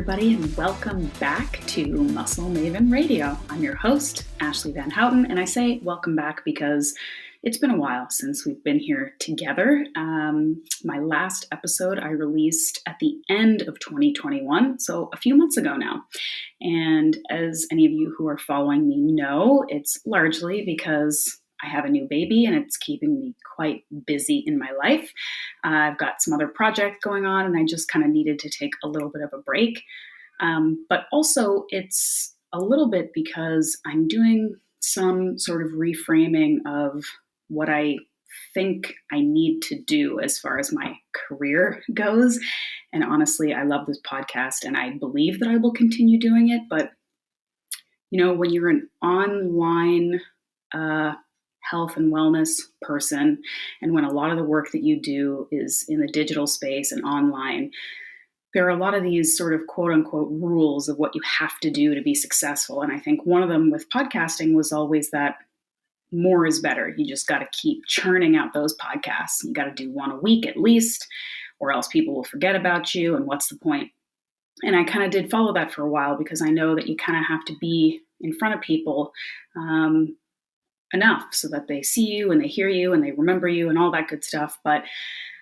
everybody, and welcome back to Muscle Maven Radio. I'm your host, Ashleigh Van Houten, and I say welcome back because it's been a while since we've been here together. My last episode I released at the end of 2021, so a few months ago now. And as any of you who are following me know, it's largely because I have a new baby and it's keeping me quite busy in my life. I've got some other projects going on and I just kind of needed to take a little bit of a break. But also it's a little bit because I'm doing some sort of reframing of what I think I need to do as far as my career goes. And honestly, I love this podcast and I believe that I will continue doing it. But, you know, when you're an online health and wellness person, and when a lot of the work that you do is in the digital space and online, there are a lot of these sort of quote unquote rules of what you have to do to be successful. And I think one of them with podcasting was always that more is better. You just got to keep churning out those podcasts. You got to do one a week at least, or else people will forget about you. And what's the point? And I kind of did follow that for a while because I know that you kind of have to be in front of people enough so that they see you and they hear you and they remember you and all that good stuff. But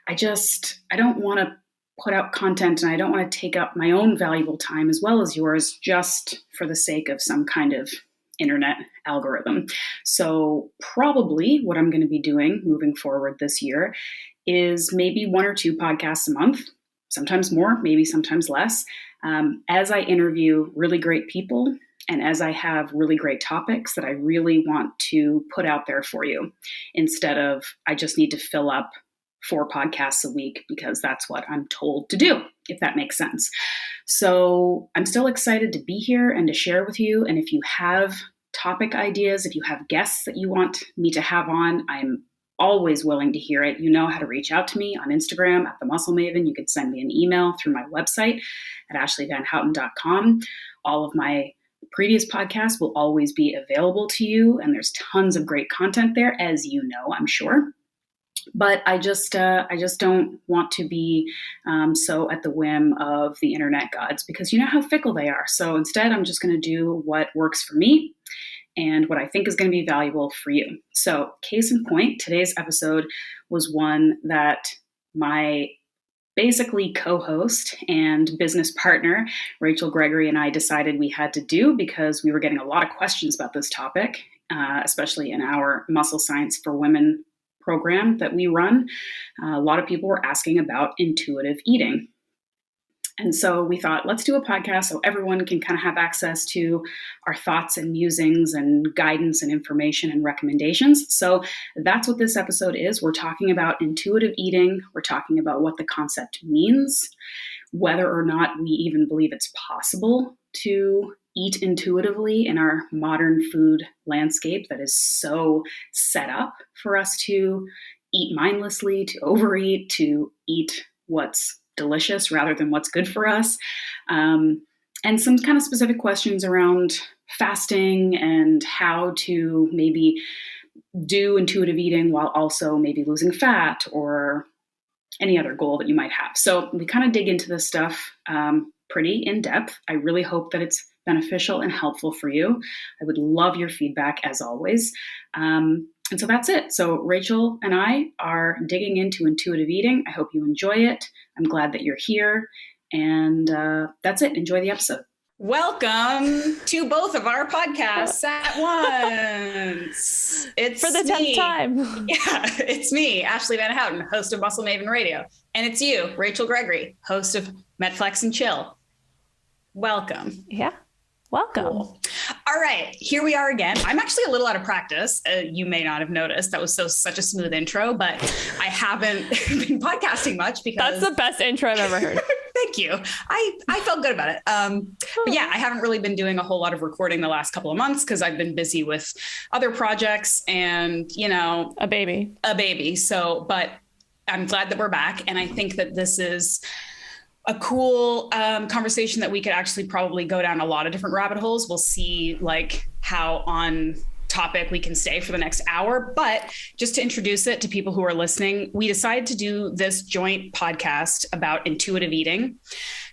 I don't want to put out content and I don't want to take up my own valuable time as well as yours just for the sake of some kind of internet algorithm. So probably what I'm going to be doing moving forward this year is maybe one or two podcasts a month, sometimes more, maybe sometimes less, as I interview really great people and as I have really great topics that I really want to put out there for you, instead of I just need to fill up 4 podcasts a week because that's what I'm told to do, if that makes sense. So I'm still excited to be here and to share with you. And if you have topic ideas, if you have guests that you want me to have on, I'm always willing to hear it. You know how to reach out to me on Instagram at The Muscle Maven. You can send me an email through my website at ashleighvanhouten.com. All of my previous podcasts will always be available to you, and there's tons of great content there, as you know, I'm sure. But I just don't want to be so at the whim of the internet gods because you know how fickle they are. So instead, I'm just going to do what works for me and what I think is going to be valuable for you. So case in point, today's episode was one that my basically co-host and business partner, Rachel Gregory, and I decided we had to do because we were getting a lot of questions about this topic, especially in our Muscle Science for Women program that we run. A lot of people were asking about intuitive eating. And so we thought, let's do a podcast so everyone can kind of have access to our thoughts and musings and guidance and information and recommendations. So that's what this episode is. We're talking about intuitive eating. We're talking about what the concept means, whether or not we even believe it's possible to eat intuitively in our modern food landscape that is so set up for us to eat mindlessly, to overeat, to eat what's delicious rather than what's good for us. And some kind of specific questions around fasting and how to maybe do intuitive eating while also maybe losing fat or any other goal that you might have. So we kind of dig into this stuff pretty in depth. I really hope that it's beneficial and helpful for you. I would love your feedback as always. And so that's it. So Rachel and I are digging into intuitive eating. I hope you enjoy it. I'm glad that you're here. And that's it. Enjoy the episode. Welcome to both of our podcasts at once. It's for the 10th time. Yeah, it's me, Ashleigh Van Houten, host of Muscle Maven Radio. And it's you, Rachel Gregory, host of Metflex and Chill. Welcome. Yeah. Welcome. Cool. All right, here we are again. I'm actually a little out of practice. You may not have noticed. That was such a smooth intro, but I haven't been podcasting much because that's the best intro I've ever heard. Thank you. I felt good about it. But yeah, I haven't really been doing a whole lot of recording the last couple of months because I've been busy with other projects and, you know, a baby. So, but I'm glad that we're back. And I think that this is a cool conversation that we could actually probably go down a lot of different rabbit holes. We'll see like how on topic we can stay for the next hour. But just to introduce it to people who are listening, we decided to do this joint podcast about intuitive eating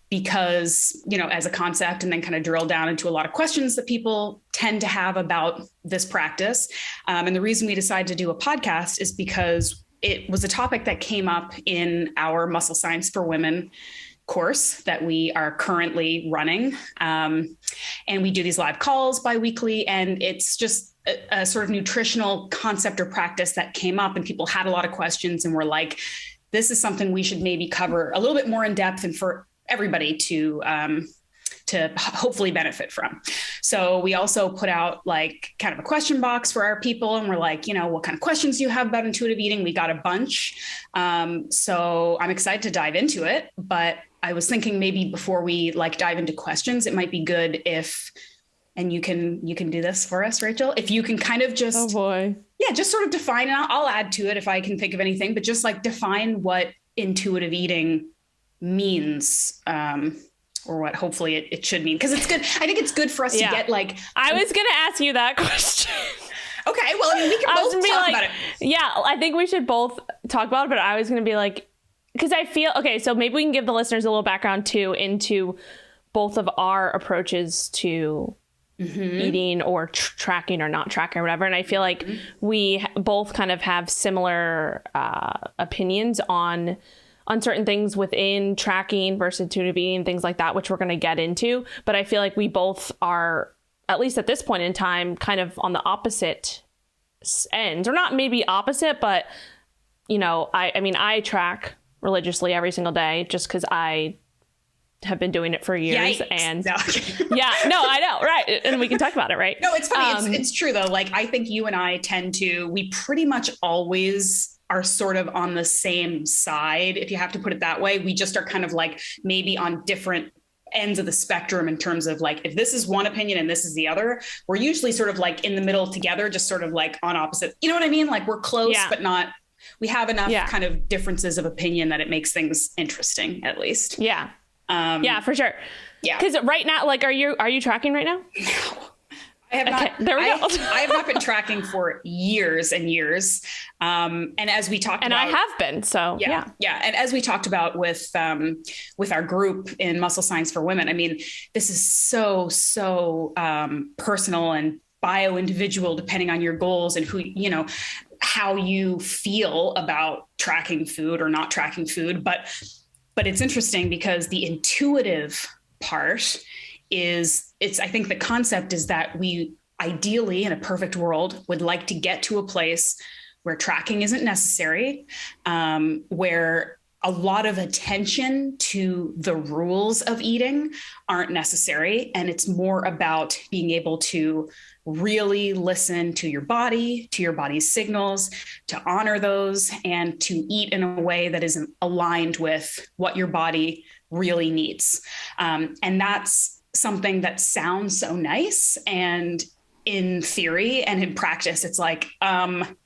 because, as a concept, and then kind of drill down into a lot of questions that people tend to have about this practice. And the reason we decided to do a podcast is because it was a topic that came up in our Muscle Science for Women course that we are currently running. And we do these live calls biweekly, and it's just a sort of nutritional concept or practice that came up, and people had a lot of questions and were like, this is something we should maybe cover a little bit more in depth and for everybody to hopefully benefit from. So we also put out like kind of a question box for our people, and we're like, what kind of questions do you have about intuitive eating? We got a bunch. So I'm excited to dive into it, but I was thinking maybe before we dive into questions, it might be good if, and you can do this for us, Rachel, if you can kind of just, oh boy, yeah, just sort of define, and I'll add to it if I can think of anything, but just define what intuitive eating means, or what hopefully it should mean, because it's good. I think it's good for us to get I was gonna ask you that question. Okay, well, I mean, we can both talk about it. Yeah, I think we should both talk about it, but I was gonna be because I feel, okay, so maybe we can give the listeners a little background too into both of our approaches to eating or tracking or not tracking or whatever. And I feel like we both kind of have similar opinions on certain things within tracking versus intuitive eating, things like that, which we're going to get into. But I feel like we both are, at least at this point in time, kind of on the opposite ends, or not maybe opposite, but I mean, I track religiously every single day just because I have been doing it for years. Yikes. And yeah, no, I know. Right. And we can talk about it. Right. No, it's funny. It's true though. I think you and I we pretty much always are sort of on the same side. If you have to put it that way, we just are kind of maybe on different ends of the spectrum in terms of if this is one opinion and this is the other, we're usually sort of in the middle together, just sort of on opposite, you know what I mean? We're close, but not, we have enough kind of differences of opinion that it makes things interesting, at least. Yeah. Yeah, for sure. Yeah. Because right now, are you tracking right now? No. I have not. There we go. I have not been tracking for years and years. And as we talked about, I have been. So yeah. And as we talked about with our group in Muscle Science for Women, I mean, this is so personal and bio individual, depending on your goals and who, how you feel about tracking food or not tracking food. But it's interesting because the intuitive part I think the concept is that we ideally, in a perfect world, would like to get to a place where tracking isn't necessary, where a lot of attention to the rules of eating aren't necessary. And it's more about being able to really listen to your body's signals, to honor those, and to eat in a way that is aligned with what your body really needs. And that's something that sounds so nice. And in theory and in practice, it's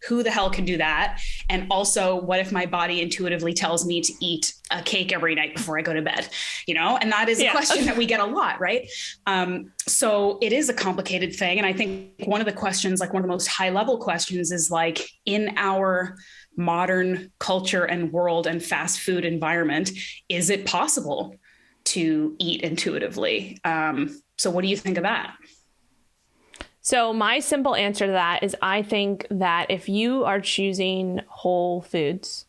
who the hell can do that? And also, what if my body intuitively tells me to eat a cake every night before I go to bed? And that is a question that we get a lot, right? So it is a complicated thing. And I think one of the questions, one of the most high level questions is in our modern culture and world and fast food environment, is it possible to eat intuitively? So what do you think of that? So my simple answer to that is I think that if you are choosing whole foods,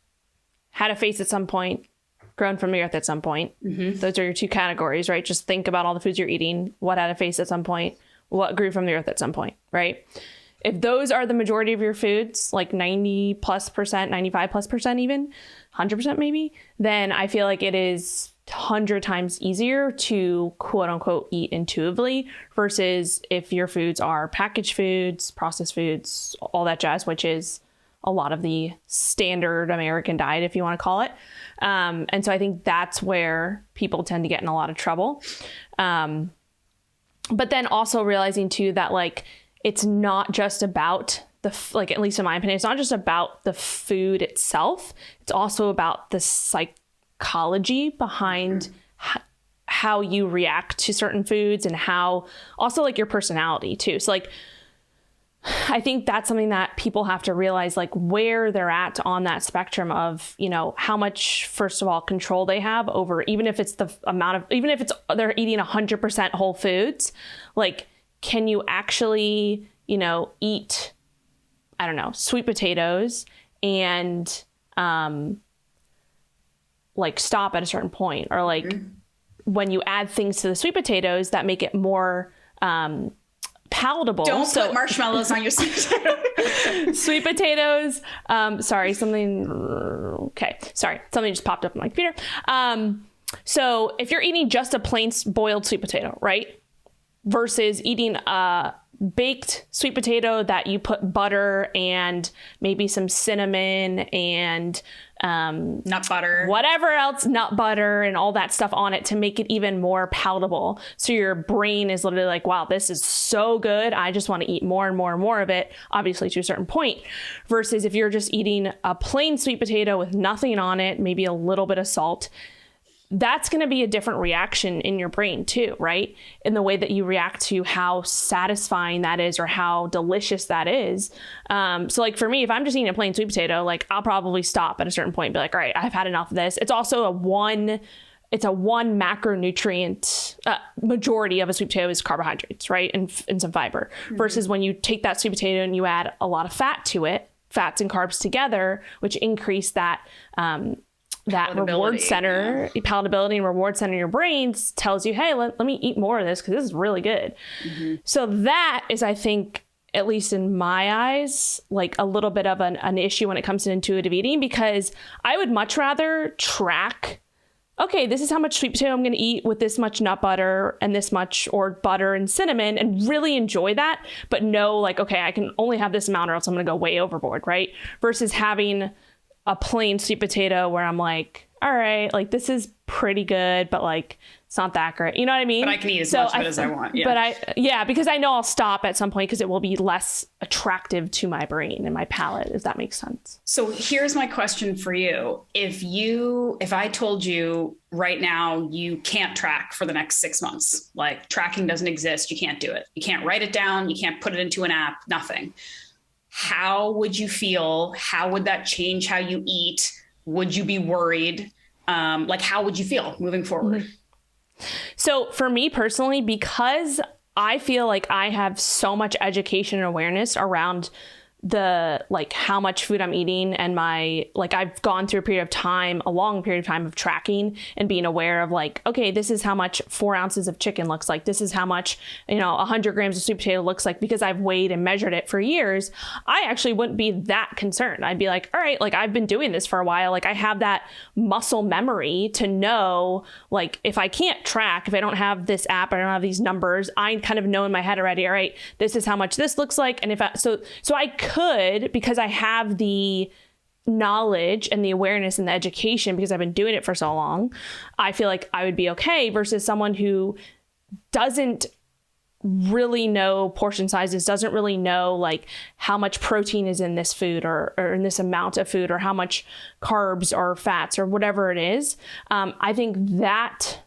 had a face at some point, grown from the earth at some point, those are your two categories, right? Just think about all the foods you're eating, what had a face at some point, what grew from the earth at some point, right? If those are the majority of your foods, 90+%, 95+% even, 100% maybe, then I feel like it is 100 times easier to quote unquote eat intuitively versus if your foods are packaged foods, processed foods, all that jazz, which is a lot of the standard American diet, if you want to call it. And so I think that's where people tend to get in a lot of trouble. But then also realizing too that it's not just about at least in my opinion, it's not just about the food itself. It's also about the psychology behind how you react to certain foods and how also your personality too. So I think that's something that people have to realize, like where they're at on that spectrum of, you know, how much, first of all, control they have over, even if it's the amount of, even if it's, they're eating 100% whole foods, like, can you actually, you know, eat, I don't know, sweet potatoes and, like stop at a certain point, or like when you add things to the sweet potatoes that make it more, palatable. Don't put marshmallows on your sweet potato. Sweet potatoes. Something just popped up on my computer. So if you're eating just a plain boiled sweet potato, right? Versus eating a baked sweet potato that you put butter and maybe some cinnamon and nut butter, whatever else, nut butter and all that stuff on it to make it even more palatable. So your brain is literally like, wow, this is so good. I just want to eat more and more and more of it, obviously to a certain point. Versus if you're just eating a plain sweet potato with nothing on it, maybe a little bit of salt, that's going to be a different reaction in your brain too, right? In the way that you react to how satisfying that is or how delicious that is. So like for me, if I'm just eating a plain sweet potato, like I'll probably stop at a certain point and be like, all right, I've had enough of this. It's also a one macronutrient, majority of a sweet potato is carbohydrates, right? And some fiber. Versus when you take that sweet potato and you add a lot of fat to it, fats and carbs together, which increase that, that reward center, palatability and reward center in your brains tells you, hey, let me eat more of this because this is really good. So that is, I think, at least in my eyes, like a little bit of an issue when it comes to intuitive eating, because I would much rather track, okay, this is how much sweet potato I'm going to eat with this much nut butter and this much, or butter and cinnamon, and really enjoy that, but know like, okay, I can only have this amount or else I'm going to go way overboard, right? Versus having a plain sweet potato where I'm like, all right, like this is pretty good, but like it's not that great. You know what I mean? But I can eat as much of it as I want. Yeah. But because I know I'll stop at some point because it will be less attractive to my brain and my palate, if that makes sense. So here's my question for you. If I told you right now, you can't track for the next 6 months, like tracking doesn't exist. You can't do it. You can't write it down. You can't put it into an app, nothing. How would you feel? How would that change how you eat? Would you be worried? Like, how would you feel moving forward? So for me personally, because I feel like I have so much education and awareness around the, like how much food I'm eating, and I've gone through a long period of time of tracking and being aware of like, okay, this is how much 4 ounces of chicken looks like. This is how much, 100 grams of sweet potato looks like, because I've weighed and measured it for years. I actually wouldn't be that concerned. I'd be like, all right, like I've been doing this for a while. Like I have that muscle memory to know, like if I can't track, if I don't have this app, I don't have these numbers, I kind of know in my head already, all right, this is how much this looks like. And so I could, because I have the knowledge and the awareness and the education, because I've been doing it for so long, I feel like I would be okay, versus someone who doesn't really know portion sizes, doesn't really know like how much protein is in this food or in this amount of food, or how much carbs or fats or whatever it is. I think that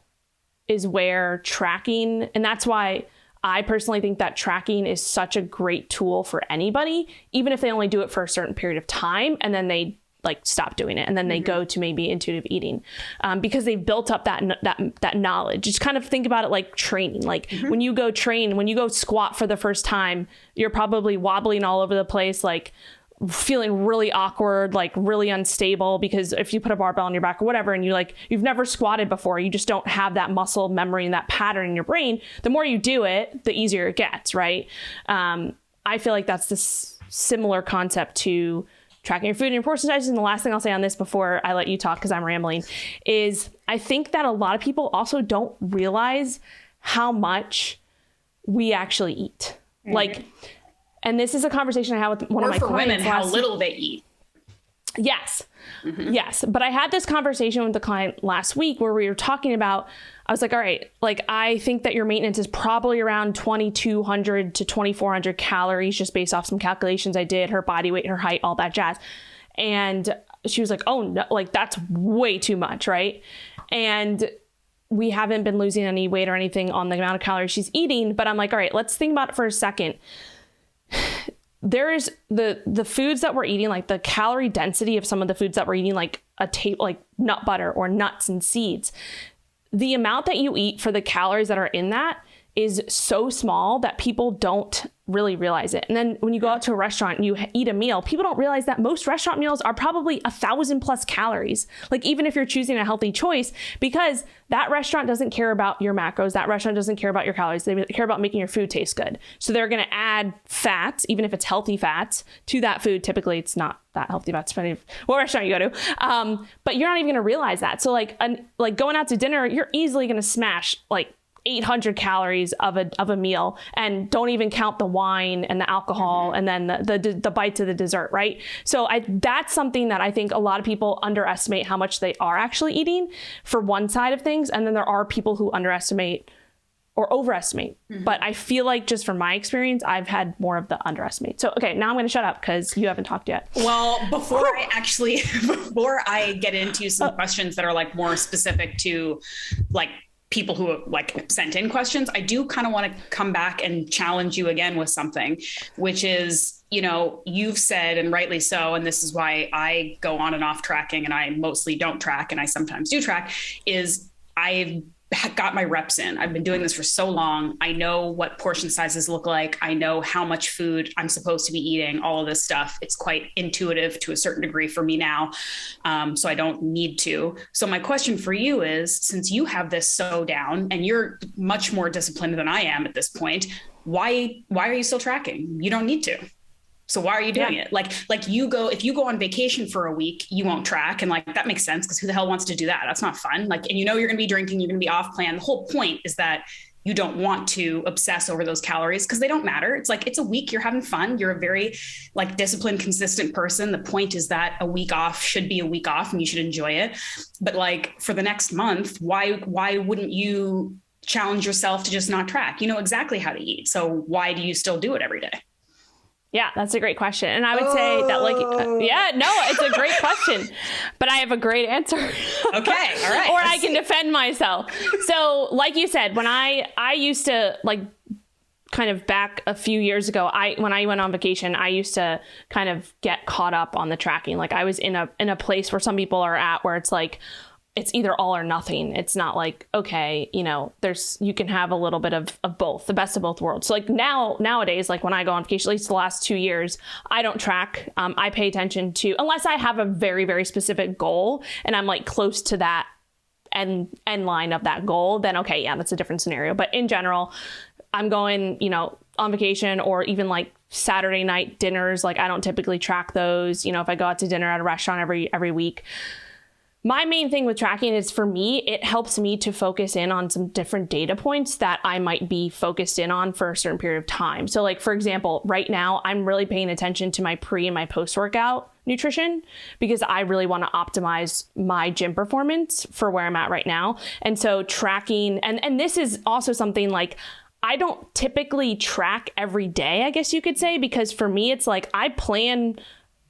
is where tracking, and that's why I personally think that tracking is such a great tool for anybody, even if they only do it for a certain period of time and then they like stop doing it and then they go to maybe intuitive eating, because they've built up that knowledge. Just kind of think about it like training. Like when you go squat for the first time, you're probably wobbling all over the place, like feeling really awkward, like really unstable, because if you put a barbell on your back or whatever, and you've never squatted before, you just don't have that muscle memory and that pattern in your brain. The more you do it, the easier it gets, right? I feel like that's this similar concept to tracking your food and your portion sizes. And the last thing I'll say on this before I let you talk, because I'm rambling, is I think that a lot of people also don't realize how much we actually eat. Like, and this is a conversation I had with one of my clients. Or for women, how little they eat. Yes. Yes. But I had this conversation with the client last week where we were talking about, I was like, all right, like I think that your maintenance is probably around 2,200 to 2,400 calories, just based off some calculations I did, her body weight, her height, all that jazz. And she was like, oh no, like that's way too much. Right. And we haven't been losing any weight or anything on the amount of calories she's eating. But I'm like, all right, let's think about it for a second. there is the foods that we're eating, like the calorie density of some of the foods that we're eating, like like nut butter or nuts and seeds. The amount that you eat for the calories that are in that is so small that people don't really realize it. And then when you go out to a restaurant and you eat a meal, people don't realize that most restaurant meals are probably 1,000+ calories. Like even if you're choosing a healthy choice, because that restaurant doesn't care about your macros, that restaurant doesn't care about your calories, they care about making your food taste good. So they're going to add fats, even if it's healthy fats, to that food. Typically it's not that healthy fats, depending on what restaurant you go to. But you're not even going to realize that. So like going out to dinner, you're easily going to smash like 800 calories of a meal, and don't even count the wine and the alcohol and then the bites of the dessert, right? So that's something that I think a lot of people underestimate how much they are actually eating for one side of things. And then there are people who underestimate or overestimate. But I feel like just from my experience, I've had more of the underestimate. So, okay, now I'm going to shut up because you haven't talked yet. Well, before I get into some questions that are like more specific to like people who like sent in questions, I do kind of want to come back and challenge you again with something, which is, you know, you've said, and rightly so, and this is why I go on and off tracking and I mostly don't track and I sometimes do track, is I've got my reps in. I've been doing this for so long. I know what portion sizes look like. I know how much food I'm supposed to be eating, all of this stuff. It's quite intuitive to a certain degree for me now. So I don't need to. So my question for you is, since you have this so down and you're much more disciplined than I am at this point, why are you still tracking? You don't need to. So why are you doing it? Like if you go on vacation for a week, you won't track. And like, that makes sense, because who the hell wants to do that? That's not fun. Like, and you know, you're going to be drinking, you're going to be off plan. The whole point is that you don't want to obsess over those calories because they don't matter. It's like, it's a week, you're having fun. You're a very like disciplined, consistent person. The point is that a week off should be a week off and you should enjoy it. But like for the next month, why wouldn't you challenge yourself to just not track? You know exactly how to eat. So why do you still do it every day? Yeah, that's a great question. And I would say that it's a great question, but I have a great answer. Okay. All right. Or I can defend myself. So like you said, when I used to like kind of back a few years ago, when I went on vacation, I used to kind of get caught up on the tracking. Like I was in a place where some people are at where it's like, it's either all or nothing. It's not like, okay, you know, you can have a little bit of both, the best of both worlds. So like nowadays, like when I go on vacation, at least the last 2 years, I don't track. I pay attention to, unless I have a very, very specific goal and I'm like close to that end line of that goal, then okay, yeah, that's a different scenario. But in general, I'm going, you know, on vacation or even like Saturday night dinners, like I don't typically track those. You know, if I go out to dinner at a restaurant every week. My main thing with tracking is, for me, it helps me to focus in on some different data points that I might be focused in on for a certain period of time. So like, for example, right now, I'm really paying attention to my pre and my post-workout nutrition because I really want to optimize my gym performance for where I'm at right now. And so tracking, and this is also something like, I don't typically track every day, I guess you could say, because for me, it's like I plan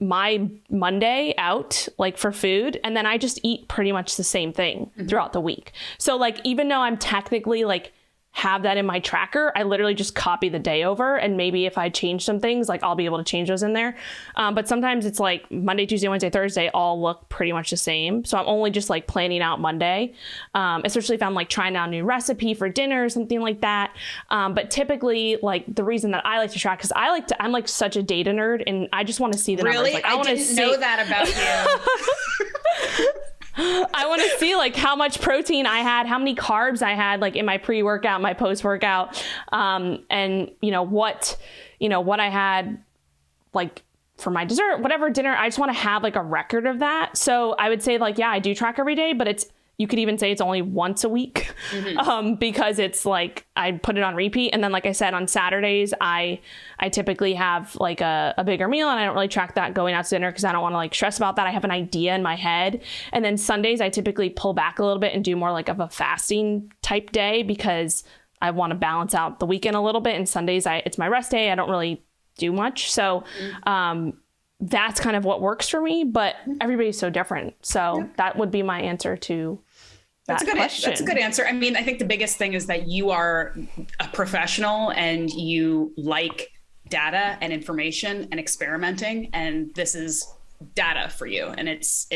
my Monday out like for food, and then I just eat pretty much the same thing throughout the week. So like, even though I'm technically like have that in my tracker, I literally just copy the day over, and maybe if I change some things, like I'll be able to change those in there. But sometimes it's like Monday, Tuesday, Wednesday, Thursday all look pretty much the same. So I'm only just like planning out Monday, especially if I'm like trying out a new recipe for dinner or something like that. But typically, like the reason that I like to track, because I'm like such a data nerd, and I just want to see the numbers. Like, I didn't know that about you. I want to see like how much protein I had, how many carbs I had like in my pre-workout, my post-workout, and what I had like for my dessert, whatever dinner. I just want to have like a record of that. So I would say like, yeah, I do track every day, but you could even say it's only once a week, because it's like I put it on repeat. And then, like I said, on Saturdays, I typically have like a bigger meal, and I don't really track that going out to dinner because I don't want to like stress about that. I have an idea in my head. And then Sundays, I typically pull back a little bit and do more like of a fasting type day because I want to balance out the weekend a little bit. And Sundays, it's my rest day. I don't really do much. So, that's kind of what works for me, but everybody's so different. So that would be my answer to that question. That's a good answer. I mean, I think the biggest thing is that you are a professional and you like data and information and experimenting, and this is data for you. And it's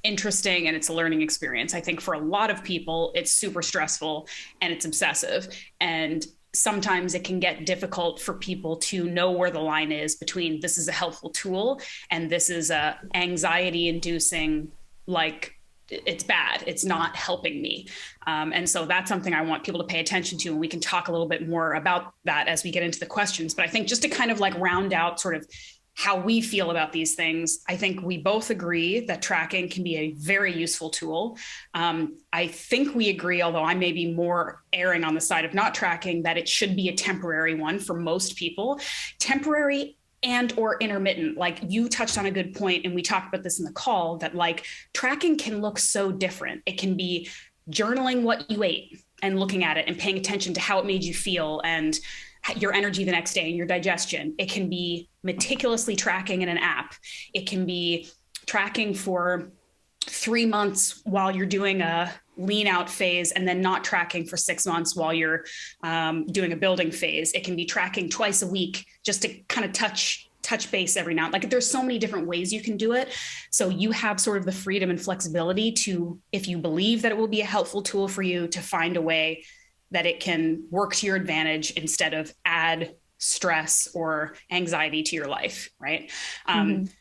interesting, and it's a learning experience. I think for a lot of people, it's super stressful and it's obsessive. And sometimes it can get difficult for people to know where the line is between this is a helpful tool and this is a anxiety inducing, like it's bad, it's not helping me. And so that's something I want people to pay attention to. And we can talk a little bit more about that as we get into the questions. But I think just to kind of like round out sort of how we feel about these things, I think we both agree that tracking can be a very useful tool. I think we agree, although I may be more erring on the side of not tracking, that it should be a temporary one for most people. Temporary and or intermittent. Like you touched on a good point, and we talked about this in the call, that like tracking can look so different. It can be journaling what you ate and looking at it and paying attention to how it made you feel and your energy the next day and your digestion. It can be meticulously tracking in an app. It can be tracking for 3 months while you're doing a lean out phase, and then not tracking for 6 months while you're doing a building phase. It can be tracking twice a week just to kind of touch base every now and then. Like there's so many different ways you can do it. So you have sort of the freedom and flexibility to, if you believe that it will be a helpful tool for you, to find a way that it can work to your advantage instead of add stress or anxiety to your life, right?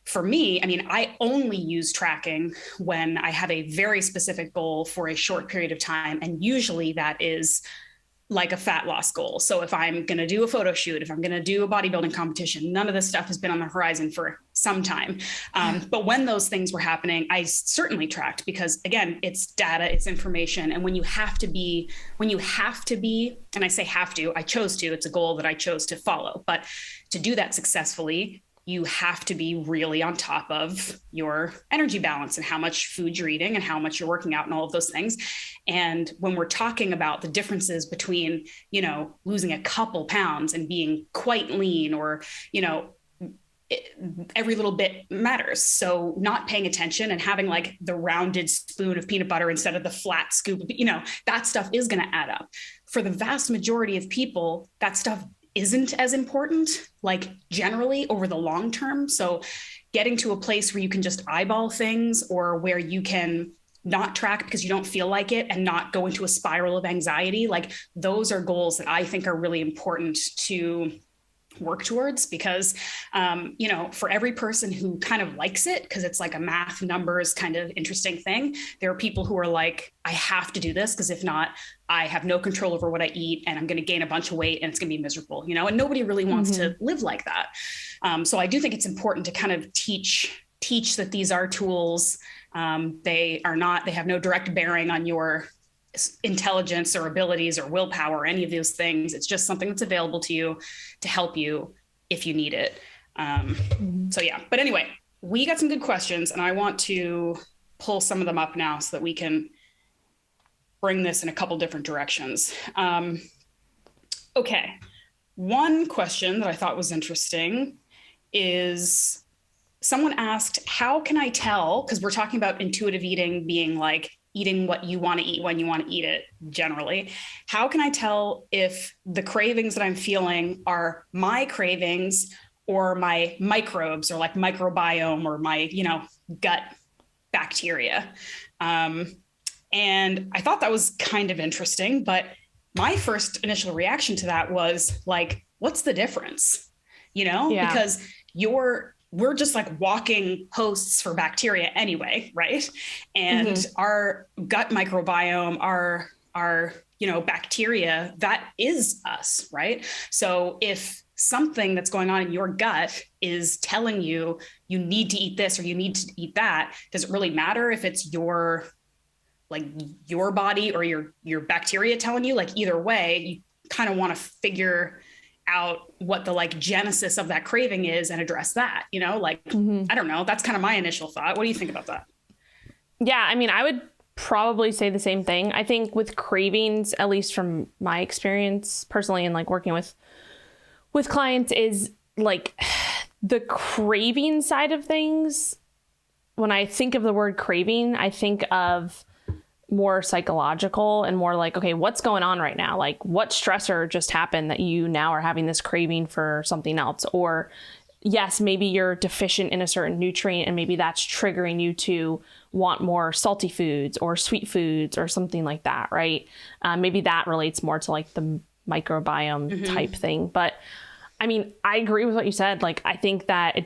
For me, I mean, I only use tracking when I have a very specific goal for a short period of time. And usually that is like a fat loss goal. So if I'm going to do a photo shoot, if I'm going to do a bodybuilding competition, none of this stuff has been on the horizon for some time. But when those things were happening, I certainly tracked, because again, it's data, it's information. And when you have to be, and I say have to, I chose to, it's a goal that I chose to follow, but to do that successfully, you have to be really on top of your energy balance and how much food you're eating and how much you're working out and all of those things. And when we're talking about the differences between, you know, losing a couple pounds and being quite lean, or, you know, every little bit matters. So not paying attention and having like the rounded spoon of peanut butter instead of the flat scoop, you know, that stuff is going to add up. For the vast majority of people, that stuff isn't as important, like generally over the long term. So getting to a place where you can just eyeball things, or where you can not track because you don't feel like it and not go into a spiral of anxiety, like those are goals that I think are really important to work towards, because, you know, for every person who kind of likes it, because it's like a math numbers kind of interesting thing, there are people who are like, I have to do this, because if not, I have no control over what I eat and I'm going to gain a bunch of weight and it's going to be miserable, you know, and nobody really wants to live like that. So I do think it's important to kind of teach that these are tools. They have no direct bearing on your intelligence or abilities or willpower or any of those things. It's just something that's available to you to help you if you need it. So yeah, but anyway, we got some good questions, and I want to pull some of them up now so that we can bring this in a couple different directions. Okay. One question that I thought was interesting is someone asked, how can I tell, because we're talking about intuitive eating being like eating what you want to eat when you want to eat it generally. How can I tell if the cravings that I'm feeling are my cravings or my microbes, or like microbiome, or my, you know, gut bacteria? And I thought that was kind of interesting, but my first initial reaction to that was like, what's the difference? You know, because we're just like walking hosts for bacteria anyway, right? And our gut microbiome, our, you know, bacteria, that is us, right? So if something that's going on in your gut is telling you, you need to eat this or you need to eat that, does it really matter if it's your body or your bacteria telling you? Like either way, you kind of want to figure out what the like genesis of that craving is and address that, you know, like, I don't know. That's kind of my initial thought. What do you think about that? Yeah. I mean, I would probably say the same thing. I think with cravings, at least from my experience personally, and like working with clients, is like the craving side of things. When I think of the word craving, I think of more psychological and more like, okay, what's going on right now? Like, what stressor just happened that you now are having this craving for something else? Or yes, maybe you're deficient in a certain nutrient and maybe that's triggering you to want more salty foods or sweet foods or something like that, right? Maybe that relates more to like the microbiome type thing. But I mean, I agree with what you said. Like, I think that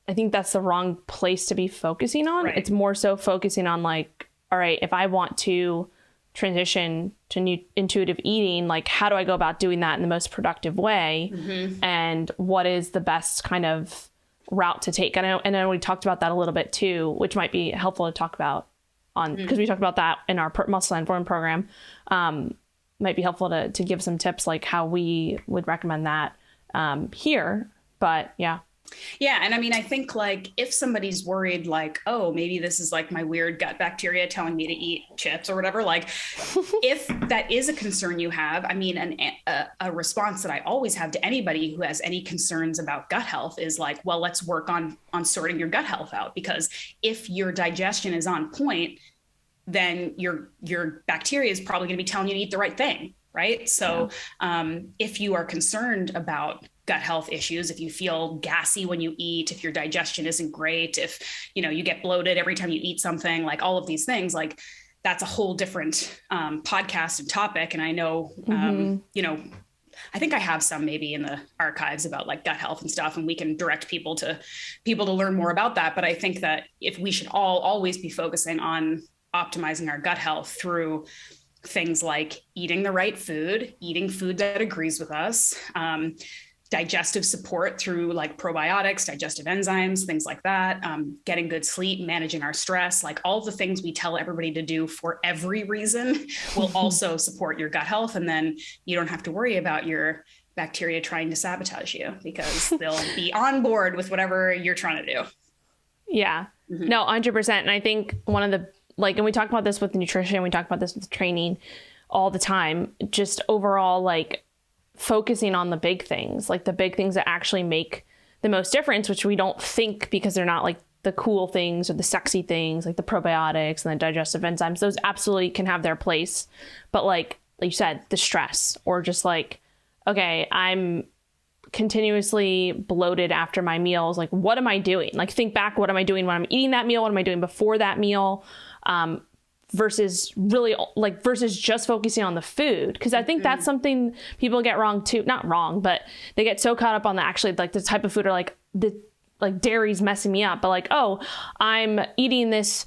I think that's the wrong place to be focusing on. Right. It's more so focusing on like, all right, if I want to transition to intuitive eating, like how do I go about doing that in the most productive way? And what is the best kind of route to take? And I know we talked about that a little bit too, which might be helpful to talk about because we talked about that in our Muscle Informed program. Might be helpful to give some tips like how we would recommend that here. But yeah. Yeah. And I mean, I think like if somebody's worried, like, oh, maybe this is like my weird gut bacteria telling me to eat chips or whatever, like if that is a concern you have, I mean, a response that I always have to anybody who has any concerns about gut health is like, well, let's work on sorting your gut health out, because if your digestion is on point, then your bacteria is probably going to be telling you to eat the right thing. Right. So if you are concerned about gut health issues, if you feel gassy when you eat, if your digestion isn't great, if, you get bloated every time you eat something, like all of these things, like that's a whole different podcast and topic. And I know, I think I have some maybe in the archives about like gut health and stuff, and we can direct people to learn more about that. But I think that if we should always be focusing on optimizing our gut health through things like eating the right food, eating food that agrees with us, digestive support through like probiotics, digestive enzymes, things like that, getting good sleep, managing our stress, like all the things we tell everybody to do for every reason will also support your gut health. And then you don't have to worry about your bacteria trying to sabotage you because they'll be on board with whatever you're trying to do. Yeah, no, 100%. And I think one of the, and we talk about this with nutrition, we talk about this with training all the time, just overall, like focusing on the big things, like the big things that actually make the most difference, which we don't think because they're not like the cool things or the sexy things, like the probiotics and the digestive enzymes. Those absolutely can have their place. But like you said, the stress or just like, okay, I'm continuously bloated after my meals. Like, what am I doing? Like, think back, what am I doing when I'm eating that meal? What am I doing before that meal? Versus just focusing on the food. Cause I think that's something people get wrong too. Not wrong, but they get so caught up on the type of food or like dairy's messing me up, but like, oh, I'm eating this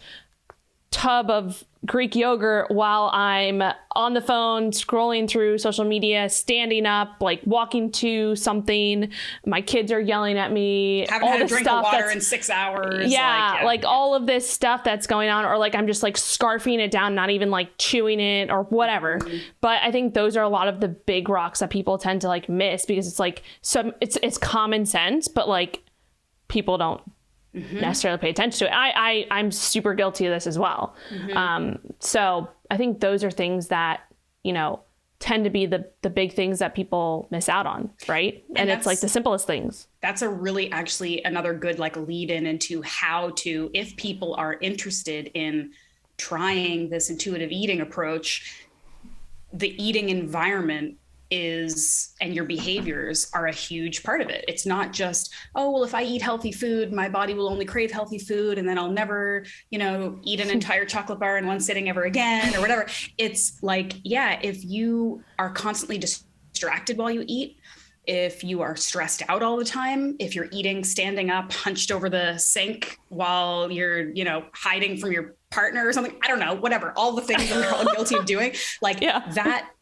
tub of Greek yogurt while I'm on the phone, scrolling through social media, standing up, like walking to something. My kids are yelling at me. Haven't had a drink of water in 6 hours. Yeah, like all of this stuff that's going on, or like I'm just like scarfing it down, not even like chewing it or whatever. But I think those are a lot of the big rocks that people tend to like miss because it's like it's common sense, but like people don't necessarily pay attention to it. I'm super guilty of this as well. So I think those are things that, tend to be the big things that people miss out on. Right. And it's like the simplest things. That's a really actually another good like lead in into how to, if people are interested in trying this intuitive eating approach, the eating environment and your behaviors are a huge part of it. It's not just, oh, well, if I eat healthy food, my body will only crave healthy food and then I'll never, eat an entire chocolate bar in one sitting ever again or whatever. It's like, yeah, if you are constantly distracted while you eat, if you are stressed out all the time, if you're eating standing up, hunched over the sink while you're, hiding from your partner or something, I don't know, whatever, all the things that we're all guilty of doing, like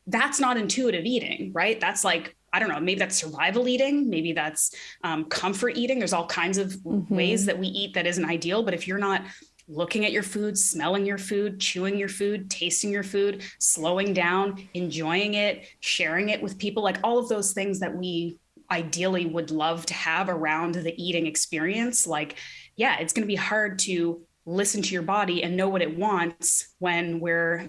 that's not intuitive eating, right? That's like, I don't know, maybe that's survival eating. Maybe that's comfort eating. There's all kinds of ways that we eat that isn't ideal. But if you're not looking at your food, smelling your food, chewing your food, tasting your food, slowing down, enjoying it, sharing it with people, like all of those things that we ideally would love to have around the eating experience, like, yeah, it's going to be hard to listen to your body and know what it wants when we're,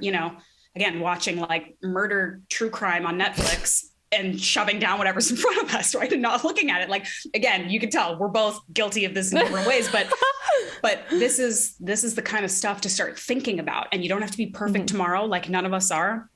again, watching like murder true crime on Netflix and shoving down whatever's in front of us, right? And not looking at it. Like, again, you can tell we're both guilty of this in different ways, but this is the kind of stuff to start thinking about. And you don't have to be perfect tomorrow. Like, none of us are.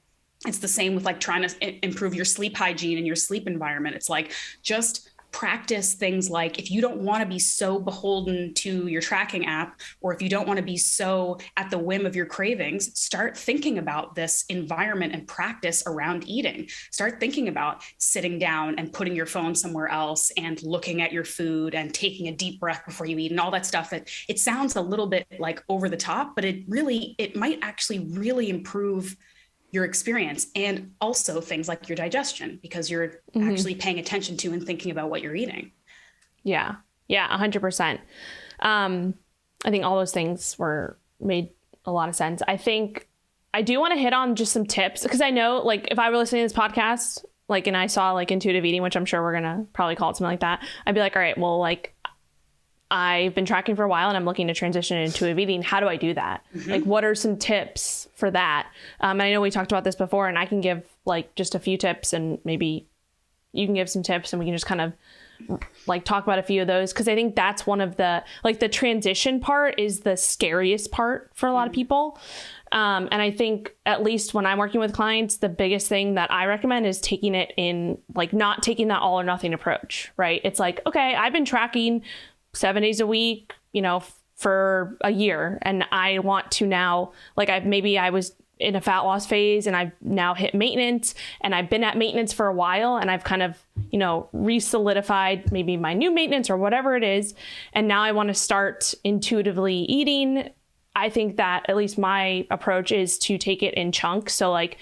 It's the same with like trying to improve your sleep hygiene and your sleep environment. It's like, just practice things like, if you don't want to be so beholden to your tracking app, or if you don't want to be so at the whim of your cravings, start thinking about this environment and practice around eating. Start thinking about sitting down and putting your phone somewhere else and looking at your food and taking a deep breath before you eat and all that stuff. That it sounds a little bit like over the top, but it might actually really improve your experience, and also things like your digestion, because you're actually paying attention to and thinking about what you're eating. Yeah. 100%. I think all those things made a lot of sense. I think I do want to hit on just some tips, because I know, like, if I were listening to this podcast, like, and I saw like intuitive eating, which I'm sure we're going to probably call it something like that, I'd be like, all right, well, like, I've been tracking for a while and I'm looking to transition into intuitive eating. How do I do that? Like, what are some tips for that? And I know we talked about this before, and I can give like just a few tips, and maybe you can give some tips, and we can just kind of like talk about a few of those. Cause I think that's one of the, like, the transition part is the scariest part for a lot of people. And I think, at least when I'm working with clients, the biggest thing that I recommend is taking it in, like, not taking that all or nothing approach, right? It's like, okay, I've been tracking 7 days a week, for a year. And I want to now, like, I was in a fat loss phase and I've now hit maintenance, and I've been at maintenance for a while, and I've kind of, re-solidified maybe my new maintenance or whatever it is. And now I want to start intuitively eating. I think that at least my approach is to take it in chunks. So, like,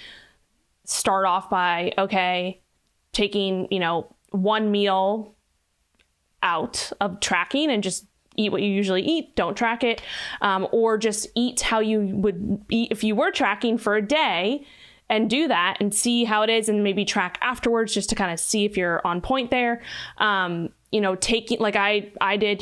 start off by, okay, taking, one meal out of tracking and just eat what you usually eat, don't track it, or just eat how you would eat if you were tracking for a day, and do that and see how it is, and maybe track afterwards just to kind of see if you're on point there. Taking, like I did,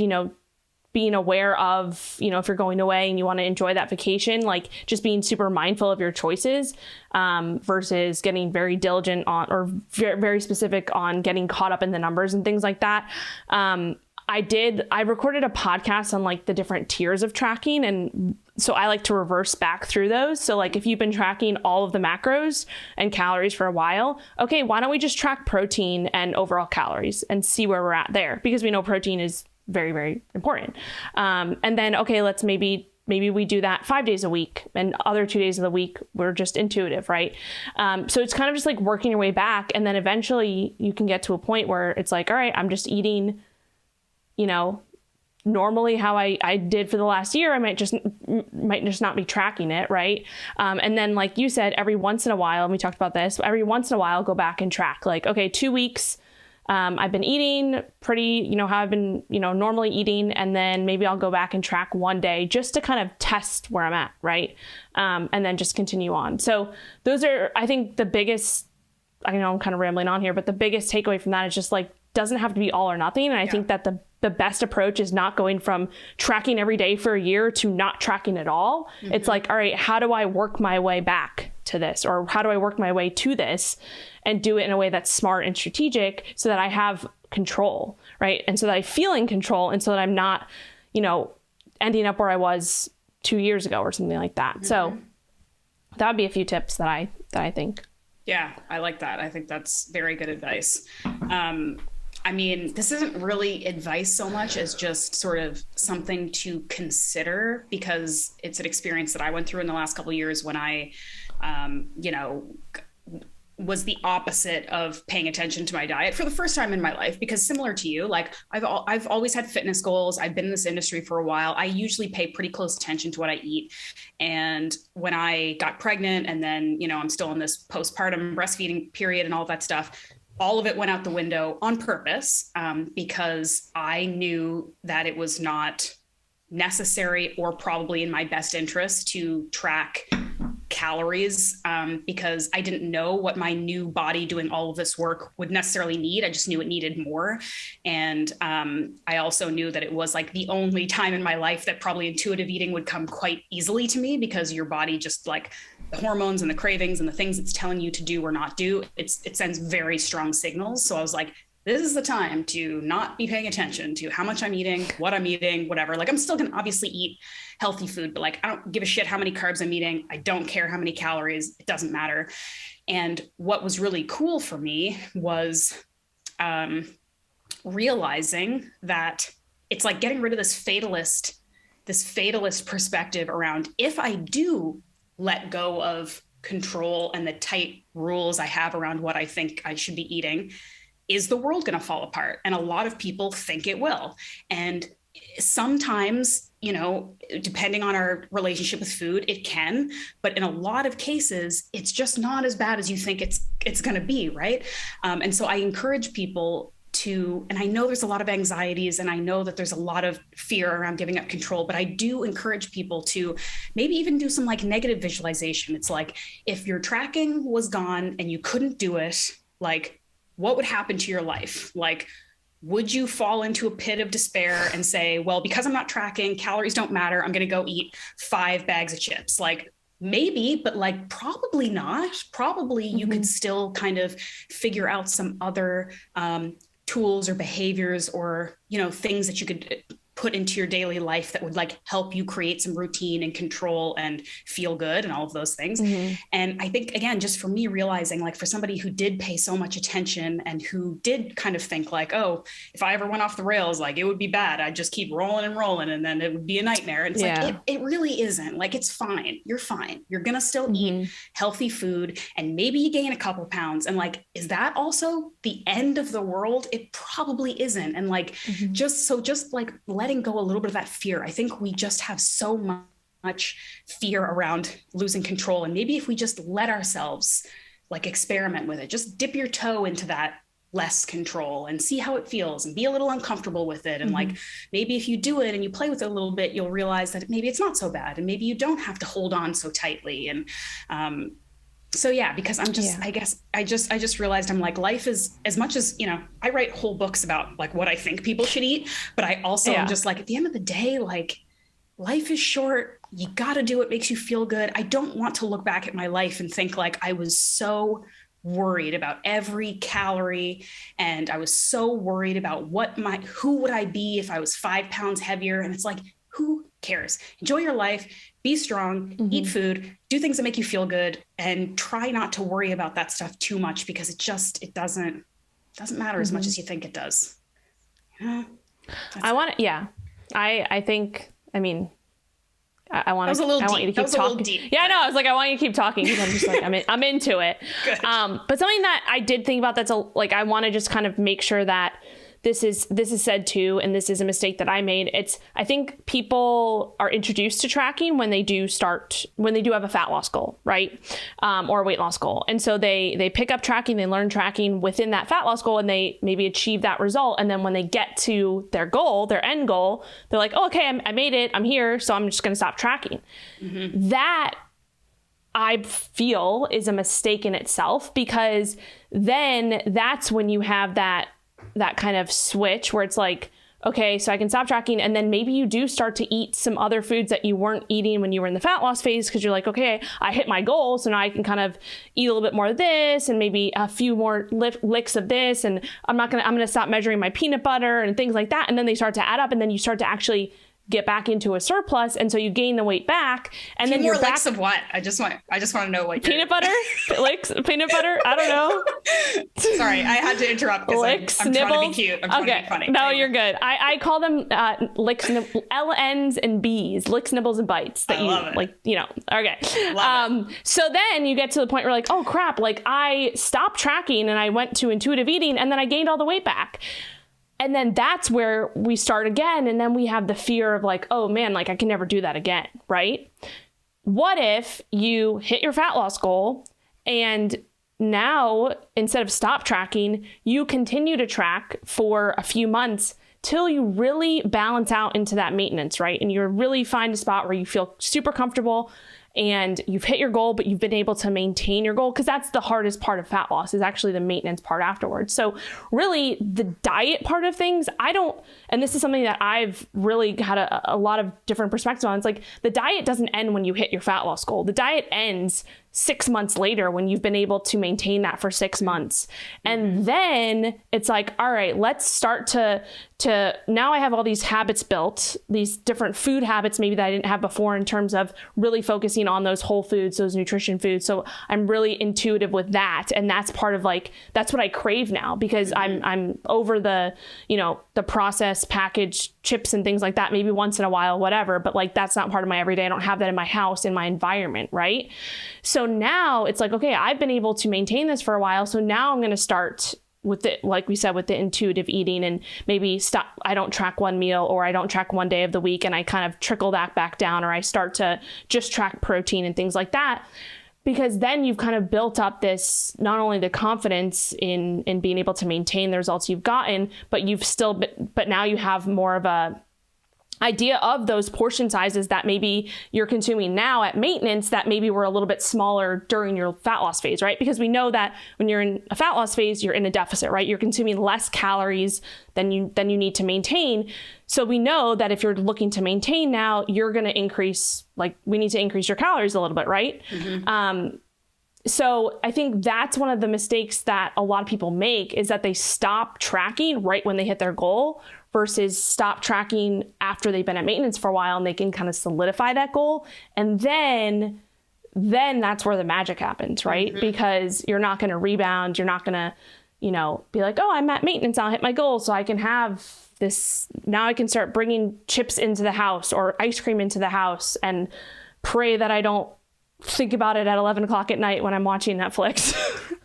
being aware of, if you're going away and you want to enjoy that vacation, like, just being super mindful of your choices, versus getting very diligent on, or very, very specific on getting caught up in the numbers and things like that. I recorded a podcast on, like, the different tiers of tracking. And so I like to reverse back through those. So, like, if you've been tracking all of the macros and calories for a while, okay, why don't we just track protein and overall calories and see where we're at there? Because we know protein is very, very important. And then, okay, let's maybe we do that 5 days a week, and other 2 days of the week, we're just intuitive, right? So it's kind of just like working your way back. And then eventually you can get to a point where it's like, all right, I'm just eating, normally how I did for the last year. I might just not be tracking it, right? And then, like you said, every once in a while, and we talked about this, every once in a while, go back and track, like, okay, 2 weeks, I've been eating pretty, how I've been, normally eating. And then maybe I'll go back and track one day just to kind of test where I'm at. Right. And then just continue on. So those are, I think, the biggest, I know I'm kind of rambling on here, but the biggest takeaway from that is just, like, doesn't have to be all or nothing. And I think that the best approach is not going from tracking every day for a year to not tracking at all. It's like, all right, how do I work my way back to this? Or how do I work my way to this and do it in a way that's smart and strategic, so that I have control, right? And so that I feel in control, and so that I'm not, ending up where I was 2 years ago or something like that. So that would be a few tips that I think. Yeah, I like that. I think that's very good advice. This isn't really advice so much as just sort of something to consider, because it's an experience that I went through in the last couple of years when I, was the opposite of paying attention to my diet for the first time in my life. Because similar to you, like, I've always had fitness goals. I've been in this industry for a while. I usually pay pretty close attention to what I eat. And when I got pregnant, and then, I'm still in this postpartum breastfeeding period and all that stuff, all of it went out the window on purpose, because I knew that it was not necessary or probably in my best interest to track calories, because I didn't know what my new body doing all of this work would necessarily need. I just knew it needed more. And I also knew that it was, like, the only time in my life that probably intuitive eating would come quite easily to me, because your body just, like, the hormones and the cravings and the things it's telling you to do or not do, it sends very strong signals. So I was like, this is the time to not be paying attention to how much I'm eating, what I'm eating, whatever. Like, I'm still going to obviously eat healthy food, but like, I don't give a shit how many carbs I'm eating. I don't care how many calories. It doesn't matter. And what was really cool for me was realizing that it's like getting rid of this fatalist perspective around, if I do let go of control and the tight rules I have around what I think I should be eating, is the world going to fall apart? And a lot of people think it will. And sometimes, you know, depending on our relationship with food, it can, but in a lot of cases, it's just not as bad as you think it's going to be, right? And so I encourage people to, and I know there's a lot of anxieties and I know that there's a lot of fear around giving up control, but I do encourage people to maybe even do some like negative visualization. It's like, if your tracking was gone and you couldn't do it, like, what would happen to your life? Like, would you fall into a pit of despair and say, well, because I'm not tracking, calories don't matter, I'm going to go eat 5 bags of chips? Like, maybe, but like, probably not. Probably you could still kind of figure out some other tools or behaviors or, you know, things that you could put into your daily life that would like help you create some routine and control and feel good and all of those things. And I think, again, just for me realizing, like, for somebody who did pay so much attention and who did kind of think like, oh, if I ever went off the rails, like, it would be bad. I'd just keep rolling and rolling and then it would be a nightmare. And it's like, it really isn't. Like, it's fine. You're fine. You're going to still eat healthy food and maybe you gain a couple pounds. And like, is that also the end of the world? It probably isn't. And like, just like letting go a little bit of that fear. I think we just have so much fear around losing control. And maybe if we just let ourselves like experiment with it, just dip your toe into that less control and see how it feels and be a little uncomfortable with it. And like, maybe if you do it and you play with it a little bit, you'll realize that maybe it's not so bad. And maybe you don't have to hold on so tightly. And, so yeah, because I'm just, I guess I just realized I'm like, life is, as much as, you know, I write whole books about like what I think people should eat, but I also am just like, at the end of the day, like, life is short. You got to do what makes you feel good. I don't want to look back at my life and think like I was so worried about every calorie. And I was so worried about who would I be if I was 5 pounds heavier? And it's like, who cares? Enjoy your life, be strong, eat food, do things that make you feel good, and try not to worry about that stuff too much, because it doesn't matter as much as you think it does. Yeah. I want to, I think, I mean, I want you to keep talking. Yeah, no, I was like, I want you to keep talking because I'm just like, I'm into it. Good. But something that I did think about like, I want to just kind of make sure that this is said too, and this is a mistake that I made. I think people are introduced to tracking when they do have a fat loss goal, right? Or a weight loss goal. And so they pick up tracking, they learn tracking within that fat loss goal, and they maybe achieve that result. And then when they get to their goal, their end goal, they're like, oh, okay, I made it, I'm here, so I'm just going to stop tracking. That, I feel, is a mistake in itself, because then that's when you have that kind of switch where it's like, okay, so I can stop tracking. And then maybe you do start to eat some other foods that you weren't eating when you were in the fat loss phase, because you're like, okay, I hit my goal, so now I can kind of eat a little bit more of this and maybe a few more licks of this. And I'm going to stop measuring my peanut butter and things like that. And then they start to add up, and then you start to actually get back into a surplus, and so you gain the weight back, and then you're back. Licks of what? I just want to know what peanut butter licks. Peanut butter. I don't know. Sorry, I had to interrupt because I'm trying to be cute. I'm trying to be funny. No, you're good. I call them licks, LNs and Bs, licks, nibbles, and bites. That I love it. Like, you know. Okay. So then you get to the point where like, oh crap, like I stopped tracking and I went to intuitive eating, and then I gained all the weight back. And then that's where we start again. And then we have the fear of like, oh man, like I can never do that again, right? What if you hit your fat loss goal and now instead of stop tracking, you continue to track for a few months till you really balance out into that maintenance, right? And you really find a spot where you feel super comfortable and you've hit your goal, but you've been able to maintain your goal, because that's the hardest part of fat loss, is actually the maintenance part afterwards. So really the diet part of things, and this is something that I've really had a lot of different perspectives on. It's like the diet doesn't end when you hit your fat loss goal. The diet ends 6 months later when you've been able to maintain that for 6 months. And then it's like, all right, let's start to now I have all these habits built, these different food habits maybe that I didn't have before in terms of really focusing on those whole foods, those nutrition foods. So I'm really intuitive with that. And that's part of like, that's what I crave now, because I'm over the, the processed packaged chips and things like that, maybe once in a while, whatever. But like, that's not part of my everyday. I don't have that in my house, in my environment. Right. So now it's like, okay, I've been able to maintain this for a while. So now I'm going to start with it, like we said, with the intuitive eating, and maybe stop. I don't track one meal, or I don't track one day of the week, and I kind of trickle that back down, or I start to just track protein and things like that. Because then you've kind of built up this, not only the confidence in being able to maintain the results you've gotten, but but now you have more of a idea of those portion sizes that maybe you're consuming now at maintenance that maybe were a little bit smaller during your fat loss phase, right? Because we know that when you're in a fat loss phase, you're in a deficit, right? You're consuming less calories than you need to maintain. So we know that if you're looking to maintain now, you're going to increase, like we need to increase your calories a little bit, right? So I think that's one of the mistakes that a lot of people make, is that they stop tracking right when they hit their goal versus stop tracking after they've been at maintenance for a while, and they can kind of solidify that goal. And then that's where the magic happens, right? Because you're not going to rebound. You're not going to, be like, oh, I'm at maintenance, I'll hit my goal, so I can have this. Now I can start bringing chips into the house or ice cream into the house and pray that I don't think about it at 11 o'clock at night when I'm watching Netflix.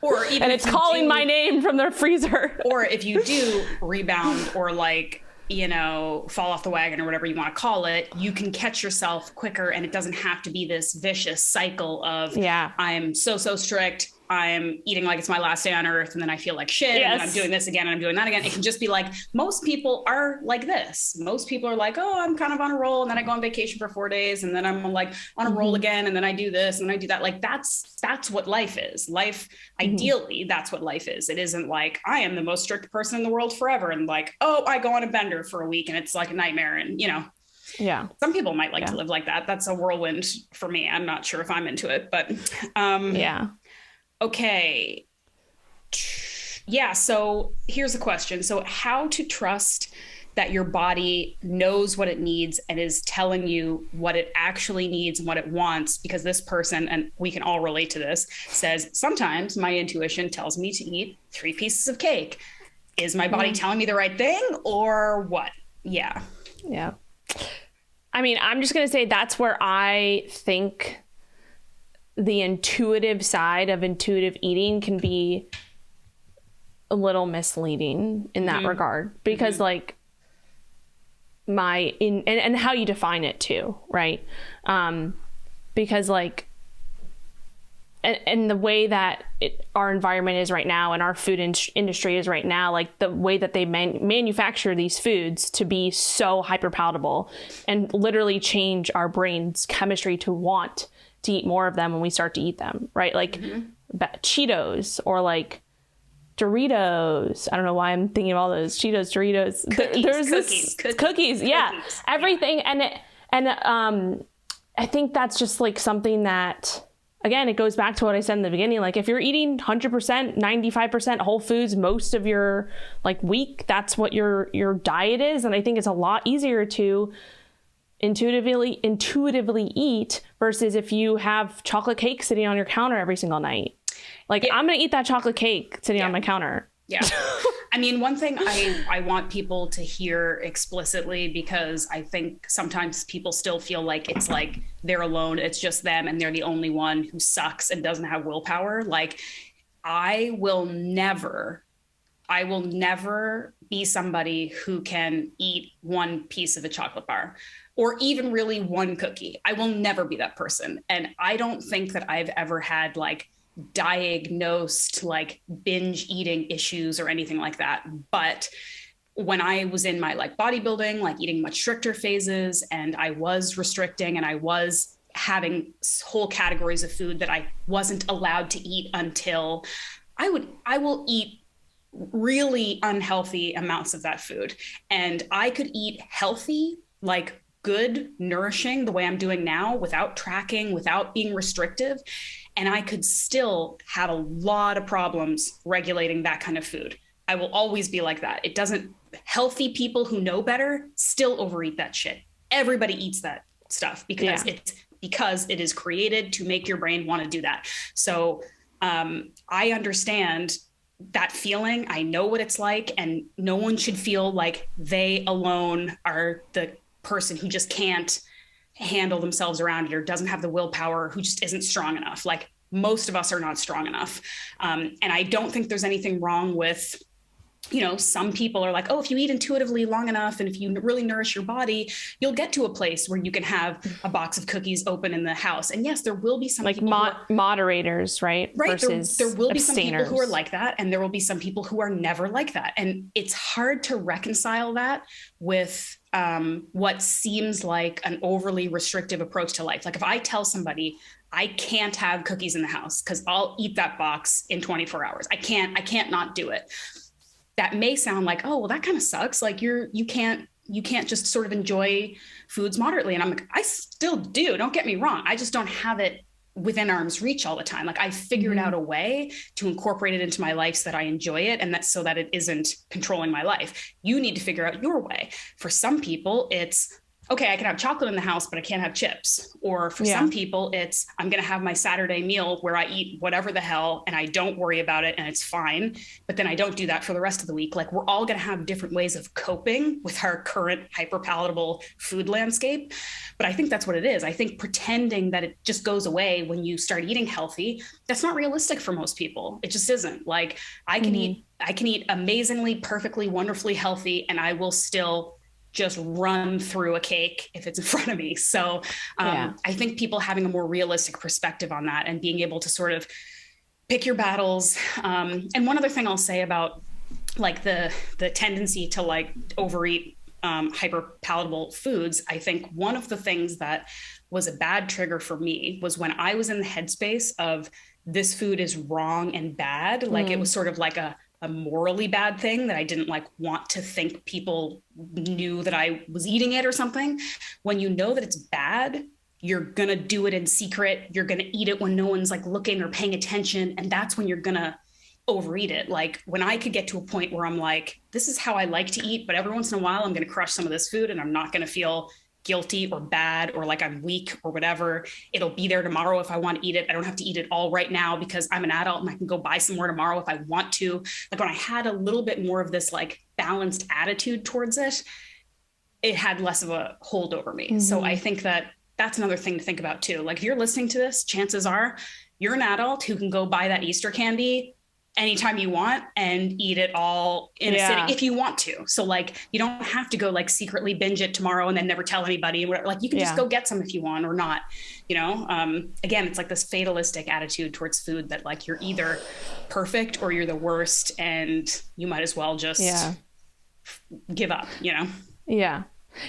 Or even and it's calling my name from the freezer. Or if you do rebound or like, fall off the wagon or whatever you want to call it, you can catch yourself quicker, and it doesn't have to be this vicious cycle of, I'm so strict, I'm eating like it's my last day on earth, and then I feel like shit, and then I'm doing this again, and I'm doing that again. It can just be like, most people are like this. Most people are like, oh, I'm kind of on a roll, and then I go on vacation for 4 days, and then I'm like on a roll again, and then I do this, and then I do that. Like, that's what life is. Life, ideally, that's what life is. It isn't like, I am the most strict person in the world forever, and like, oh, I go on a bender for a week, and it's like a nightmare, and Yeah. Some people might like to live like that. That's a whirlwind for me. I'm not sure if I'm into it, but okay. Yeah. So here's a question. So how to trust that your body knows what it needs and is telling you what it actually needs and what it wants, because this person, and we can all relate to this, says, sometimes my intuition tells me to eat 3 pieces of cake. Is my body telling me the right thing, or what? Yeah. Yeah. I mean, I'm just going to say that's where I think the intuitive side of intuitive eating can be a little misleading in that regard, because like and how you define it too, right? Because like, and the way that our environment is right now and our food industry is right now, like the way that they manufacture these foods to be so hyperpalatable and literally change our brain's chemistry to want to eat more of them when we start to eat them, right? Like Cheetos or like Doritos. I don't know why I'm thinking of all those Cheetos, Doritos. Cookies. Yeah. Cookies. Everything. And I think that's just like something that, again, it goes back to what I said in the beginning. Like if you're eating 100%, 95% whole foods most of your like week, that's what your diet is. And I think it's a lot easier to intuitively eat versus if you have chocolate cake sitting on your counter every single night. Like I'm going to eat that chocolate cake sitting on my counter. Yeah. I mean, one thing I want people to hear explicitly, because I think sometimes people still feel like it's like they're alone. It's just them and they're the only one who sucks and doesn't have willpower. Like I will never be somebody who can eat 1 piece of a chocolate bar or even really 1 cookie. I will never be that person. And I don't think that I've ever had like diagnosed like binge eating issues or anything like that. But when I was in my like bodybuilding, like eating much stricter phases, and I was restricting and I was having whole categories of food that I wasn't allowed to eat until I will eat really unhealthy amounts of that food. And I could eat healthy, like good, nourishing, the way I'm doing now, without tracking, without being restrictive. And I could still have a lot of problems regulating that kind of food. I will always be like that. It doesn't, healthy people who know better still overeat that shit. Everybody eats that stuff because it is created to make your brain want to do that. So I understand that feeling. I know what it's like, and no one should feel like they alone are the person who just can't handle themselves around it or doesn't have the willpower, who just isn't strong enough. Like, most of us are not strong enough. And I don't think there's anything wrong with, you know, some people are like, oh, if you eat intuitively long enough and if you really nourish your body, you'll get to a place where you can have a box of cookies open in the house. And yes, there will be some like people moderators, right? Right. There will be some people who are like that, and there will be some people who are never like that. And it's hard to reconcile that with what seems like an overly restrictive approach to life. Like, if I tell somebody I can't have cookies in the house because I'll eat that box in 24 hours, I can't not do it. That may sound like, oh, well, that kind of sucks. Like, you can't just sort of enjoy foods moderately. And I'm like, I still do. Don't get me wrong. I just don't have it within arm's reach all the time. Like, I figured out a way to incorporate it into my life so that I enjoy it, and that's so that it isn't controlling my life. You need to figure out your way. For some people, it's, okay, I can have chocolate in the house, but I can't have chips. Or for some people, it's, I'm going to have my Saturday meal where I eat whatever the hell and I don't worry about it and it's fine. But then I don't do that for the rest of the week. Like, we're all going to have different ways of coping with our current hyperpalatable food landscape. But I think that's what it is. I think pretending that it just goes away when you start eating healthy, that's not realistic for most people. It just isn't. Like, I can eat amazingly, perfectly, wonderfully healthy, and I will still just run through a cake if it's in front of me. So I think people having a more realistic perspective on that and being able to sort of pick your battles. And one other thing I'll say about like the tendency to like overeat hyperpalatable foods, I think one of the things that was a bad trigger for me was when I was in the headspace of this food is wrong and bad. Like, it was sort of like a morally bad thing that I didn't like want to think people knew that I was eating it or something. When you know that it's bad, you're going to do it in secret. You're going to eat it when no one's like looking or paying attention. And that's when you're going to overeat it. Like, when I could get to a point where I'm like, this is how I like to eat, but every once in a while I'm going to crush some of this food and I'm not going to feel guilty or bad or like I'm weak or whatever. It'll be there tomorrow if I want to eat it. I don't have to eat it all right now because I'm an adult and I can go buy some more tomorrow if I want to. Like, when I had a little bit more of this like balanced attitude towards it, it had less of a hold over me. So I think that that's another thing to think about too. Like, if you're listening to this, chances are you're an adult who can go buy that Easter candy anytime you want and eat it all in a sitting if you want to. So like, you don't have to go like secretly binge it tomorrow and then never tell anybody and whatever. Like, you can just go get some if you want or not, you know? Again, it's like this fatalistic attitude towards food that like, you're either perfect or you're the worst and you might as well just give up, you know? Yeah.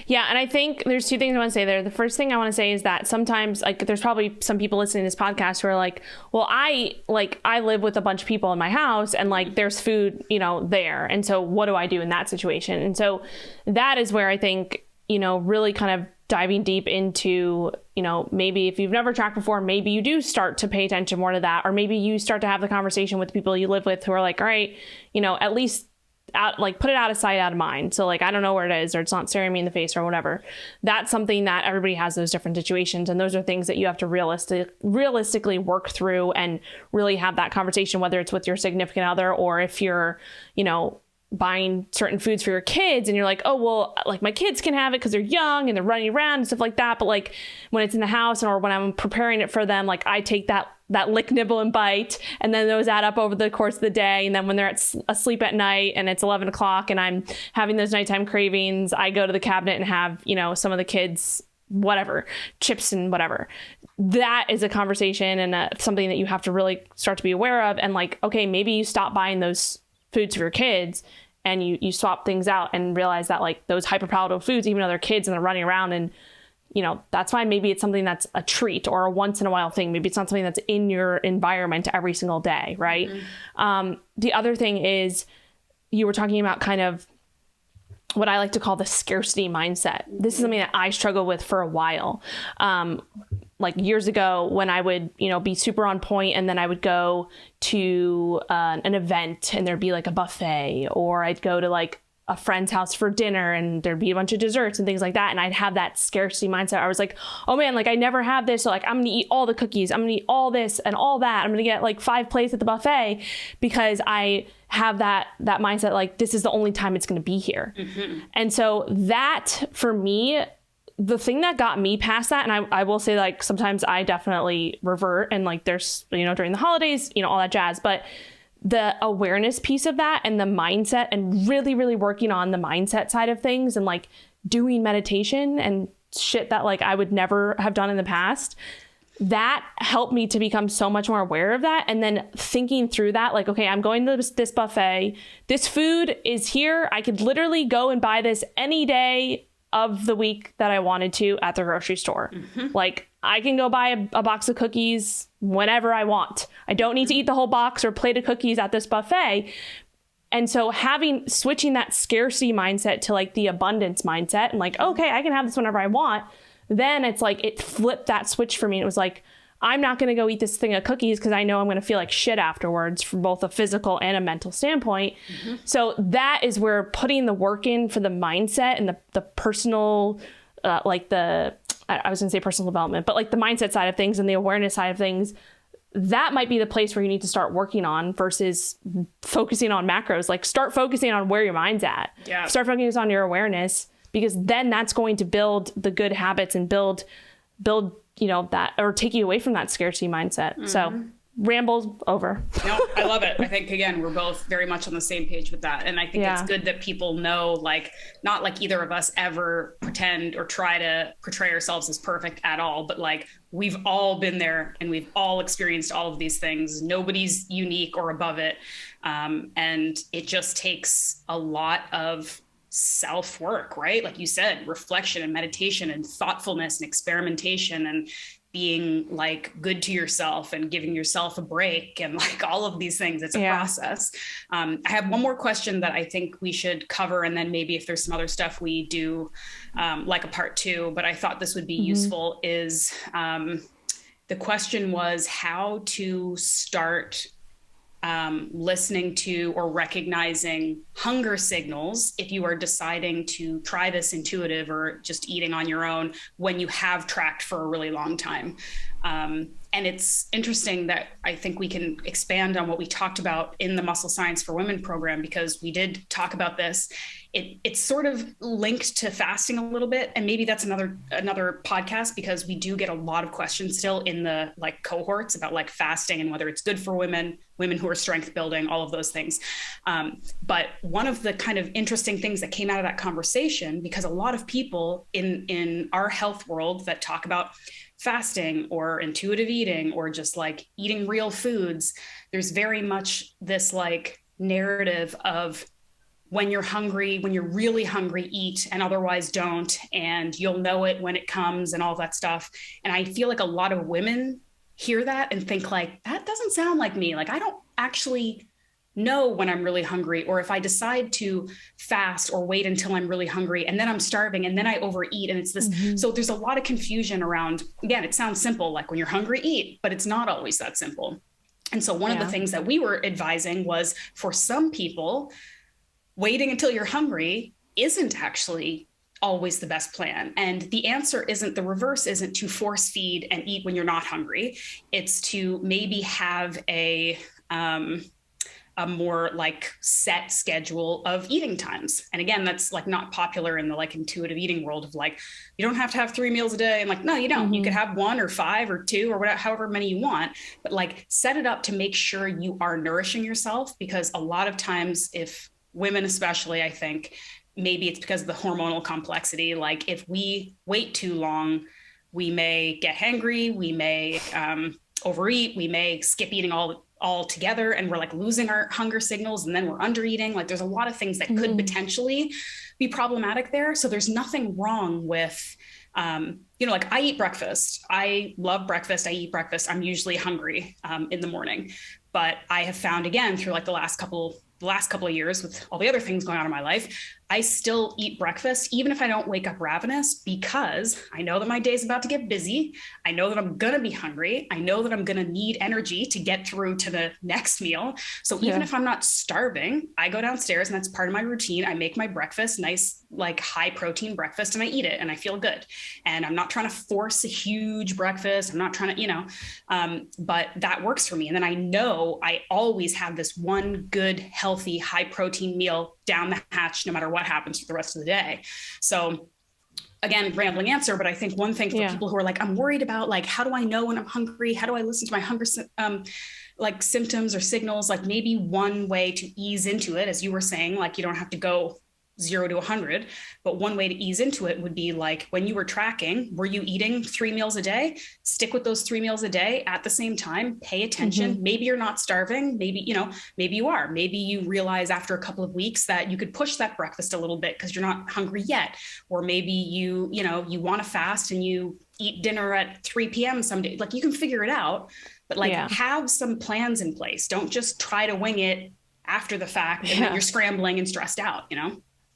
Yeah. And I think there's two things I want to say there. The first thing I want to say is that sometimes like there's probably some people listening to this podcast who are like, well, I live with a bunch of people in my house and like there's food, you know, there. And so what do I do in that situation? And so that is where I think, you know, really kind of diving deep into, you know, maybe if you've never tracked before, maybe you do start to pay attention more to that. Or maybe you start to have the conversation with the people you live with who are like, all right, you know, at least put it out of sight, out of mind. So like, I don't know where it is, or it's not staring me in the face or whatever. That's something that everybody has those different situations. And those are things that you have to realistically work through and really have that conversation, whether it's with your significant other, or if you're, you know, buying certain foods for your kids and you're like, oh, well, like my kids can have it because they're young and they're running around and stuff like that. But like when it's in the house or when I'm preparing it for them, like I take that lick, nibble and bite, and then those add up over the course of the day. And then when they're asleep at night and it's 11 o'clock and I'm having those nighttime cravings, I go to the cabinet and have, you know, some of the kids, whatever, chips and whatever. That is a conversation and something that you have to really start to be aware of. And like, okay, maybe you stop buying those foods for your kids and you swap things out and realize that like those hyperpalatable foods, even though they're kids and they're running around and, you know, that's fine. Maybe it's something that's a treat or a once in a while thing. Maybe it's not something that's in your environment every single day. Right. Mm-hmm. The other thing is you were talking about kind of what I like to call the scarcity mindset. This is something that I struggled with for a while. Like years ago when I would, be super on point, and then I would go to an event and there'd be like a buffet, or I'd go to like a friend's house for dinner and there'd be a bunch of desserts and things like that. And I'd have that scarcity mindset. I was like, oh man, like I never have this. So like, I'm going to eat all the cookies. I'm going to eat all this and all that. I'm going to get like 5 plates at the buffet because I have that mindset. Like, this is the only time it's going to be here. Mm-hmm. And so that for me, the thing that got me past that, and I will say like, sometimes I definitely revert and like there's, during the holidays, all that jazz, but the awareness piece of that and the mindset and really, really working on the mindset side of things and like doing meditation and shit that like I would never have done in the past, that helped me to become so much more aware of that. And then thinking through that, like, okay, I'm going to this buffet. This food is here. I could literally go and buy this any day of the week that I wanted to at the grocery store. Mm-hmm. Like I can go buy a box of cookies whenever I want. I don't need to eat the whole box or plate of cookies at this buffet. And so switching that scarcity mindset to like the abundance mindset and like, okay, I can have this whenever I want. Then it's like, it flipped that switch for me. It was like, I'm not going to go eat this thing of cookies because I know I'm going to feel like shit afterwards from both a physical and a mental standpoint. Mm-hmm. So that is where putting the work in for the mindset and the personal, I was going to say personal development, but like the mindset side of things and the awareness side of things, that might be the place where you need to start working on versus focusing on macros. Like start focusing on where your mind's at. Yeah. Start focusing on your awareness, because then that's going to build the good habits and build that, or take you away from that scarcity mindset. Mm-hmm. So rambled over. No, I love it. I think, again, we're both very much on the same page with that. And I think it's good that people know, like, not like either of us ever pretend or try to portray ourselves as perfect at all, but like we've all been there and we've all experienced all of these things. Nobody's unique or above it. And it just takes a lot of self-work, right? Like you said, reflection and meditation and thoughtfulness and experimentation and being like good to yourself and giving yourself a break and like all of these things. It's a process. I have one more question that I think we should cover. And then maybe if there's some other stuff we do like a part 2, but I thought this would be useful is the question was how to start listening to or recognizing hunger signals if you are deciding to try this intuitive or just eating on your own when you have tracked for a really long time. And it's interesting that I think we can expand on what we talked about in the Muscle Science for Women program, because we did talk about this. It's sort of linked to fasting a little bit. And maybe that's another podcast, because we do get a lot of questions still in the like cohorts about like fasting and whether it's good for women who are strength building, all of those things. But one of the kind of interesting things that came out of that conversation, because a lot of people in our health world that talk about fasting or intuitive eating or just like eating real foods, there's very much this like narrative of when you're hungry, when you're really hungry, eat, and otherwise don't. And you'll know it when it comes and all that stuff. And I feel like a lot of women hear that and think like, that doesn't sound like me. Like I don't actually know when I'm really hungry, or if I decide to fast or wait until I'm really hungry and then I'm starving and then I overeat. And it's this, so there's a lot of confusion around, again, it sounds simple, like when you're hungry, eat, but it's not always that simple. And so one of the things that we were advising was for some people, waiting until you're hungry isn't actually always the best plan. And the answer isn't, the reverse isn't to force feed and eat when you're not hungry. It's to maybe have a more like set schedule of eating times. And again, that's like not popular in the like intuitive eating world of like, you don't have to have 3 meals a day. And like, no, you don't. You could have 1 or 5 or 2 or whatever, however many you want, but like set it up to make sure you are nourishing yourself. Because a lot of times, if women especially, I think maybe it's because of the hormonal complexity. Like if we wait too long, we may get hangry, we may overeat, we may skip eating all together, and we're like losing our hunger signals, and then we're under eating. Like there's a lot of things that could potentially be problematic there. So there's nothing wrong with, like I eat breakfast. I love breakfast. I eat breakfast. I'm usually hungry in the morning, but I have found again through like the last couple of years with all the other things going on in my life, I still eat breakfast, even if I don't wake up ravenous, because I know that my day's about to get busy. I know that I'm going to be hungry. I know that I'm going to need energy to get through to the next meal. So even if I'm not starving, I go downstairs and that's part of my routine. I make my breakfast, nice, like high protein breakfast, and I eat it and I feel good. And I'm not trying to force a huge breakfast. I'm not trying to, but that works for me. And then I know I always have this one good, healthy, high protein meal down the hatch, no matter what happens for the rest of the day. So again, rambling answer, but I think one thing for people who are like, I'm worried about like, how do I know when I'm hungry? How do I listen to my hunger, like symptoms or signals? Like maybe one way to ease into it, as you were saying, like you don't have to go 0 to 100, but one way to ease into it would be like when you were tracking, were you eating 3 meals a day? Stick with those 3 meals a day at the same time, pay attention. Maybe you're not starving. Maybe, maybe you are. Maybe you realize after a couple of weeks that you could push that breakfast a little bit because you're not hungry yet. Or maybe you want to fast and you eat dinner at 3 p.m. some day. Like you can figure it out, but like have some plans in place. Don't just try to wing it after the fact and then you're scrambling and stressed out,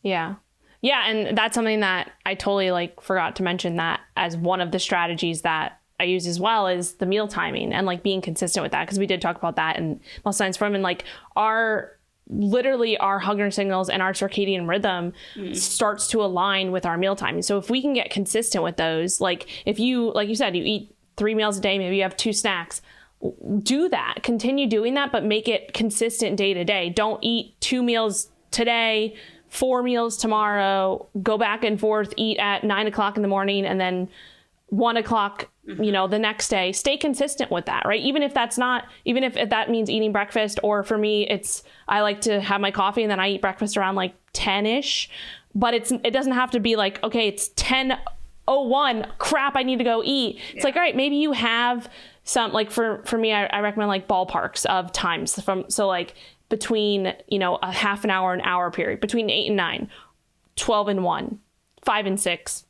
Yeah. Yeah. And that's something that I totally like forgot to mention that as one of the strategies that I use as well is the meal timing and like being consistent with that. Cause we did talk about that in Muscle Science for Women, like our hunger signals and our circadian rhythm starts to align with our meal timing. So if we can get consistent with those, like if you, like you said, you eat 3 meals a day, maybe you have 2 snacks, do that, continue doing that, but make it consistent day to day. Don't eat 2 meals today, 4 meals tomorrow, go back and forth, eat at 9 o'clock in the morning and then 1 o'clock, the next day. Stay consistent with that, right? Even if that means eating breakfast, or for me, I like to have my coffee and then I eat breakfast around like 10-ish, but it doesn't have to be like, okay, it's 10:01, crap, I need to go eat. It's like, all right, maybe you have some, like for me, I recommend like ballparks of times between, a half an hour period, between 8 and 9, 12 and 1, 5 and 6,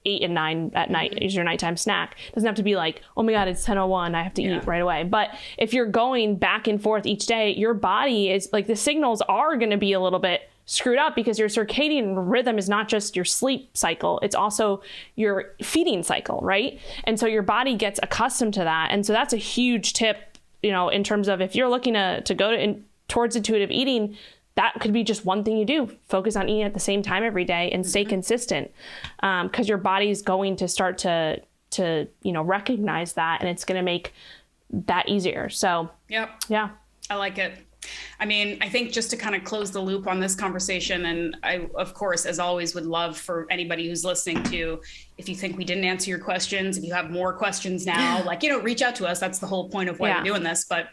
8 and 9 at night is your nighttime snack. It doesn't have to be like, oh my God, it's 10:01, I have to eat right away. But if you're going back and forth each day, your body is like, the signals are going to be a little bit screwed up because your circadian rhythm is not just your sleep cycle, it's also your feeding cycle, right? And so your body gets accustomed to that. And so that's a huge tip, in terms of if you're looking to go towards intuitive eating, that could be just one thing you do. Focus on eating at the same time every day and stay consistent, because your body's going to start to recognize that, and it's going to make that easier. So yeah, I like it. I mean, I think just to kind of close the loop on this conversation, and I, of course, as always, would love for anybody who's listening to, if you think we didn't answer your questions, if you have more questions now, reach out to us. That's the whole point of why we're doing this. But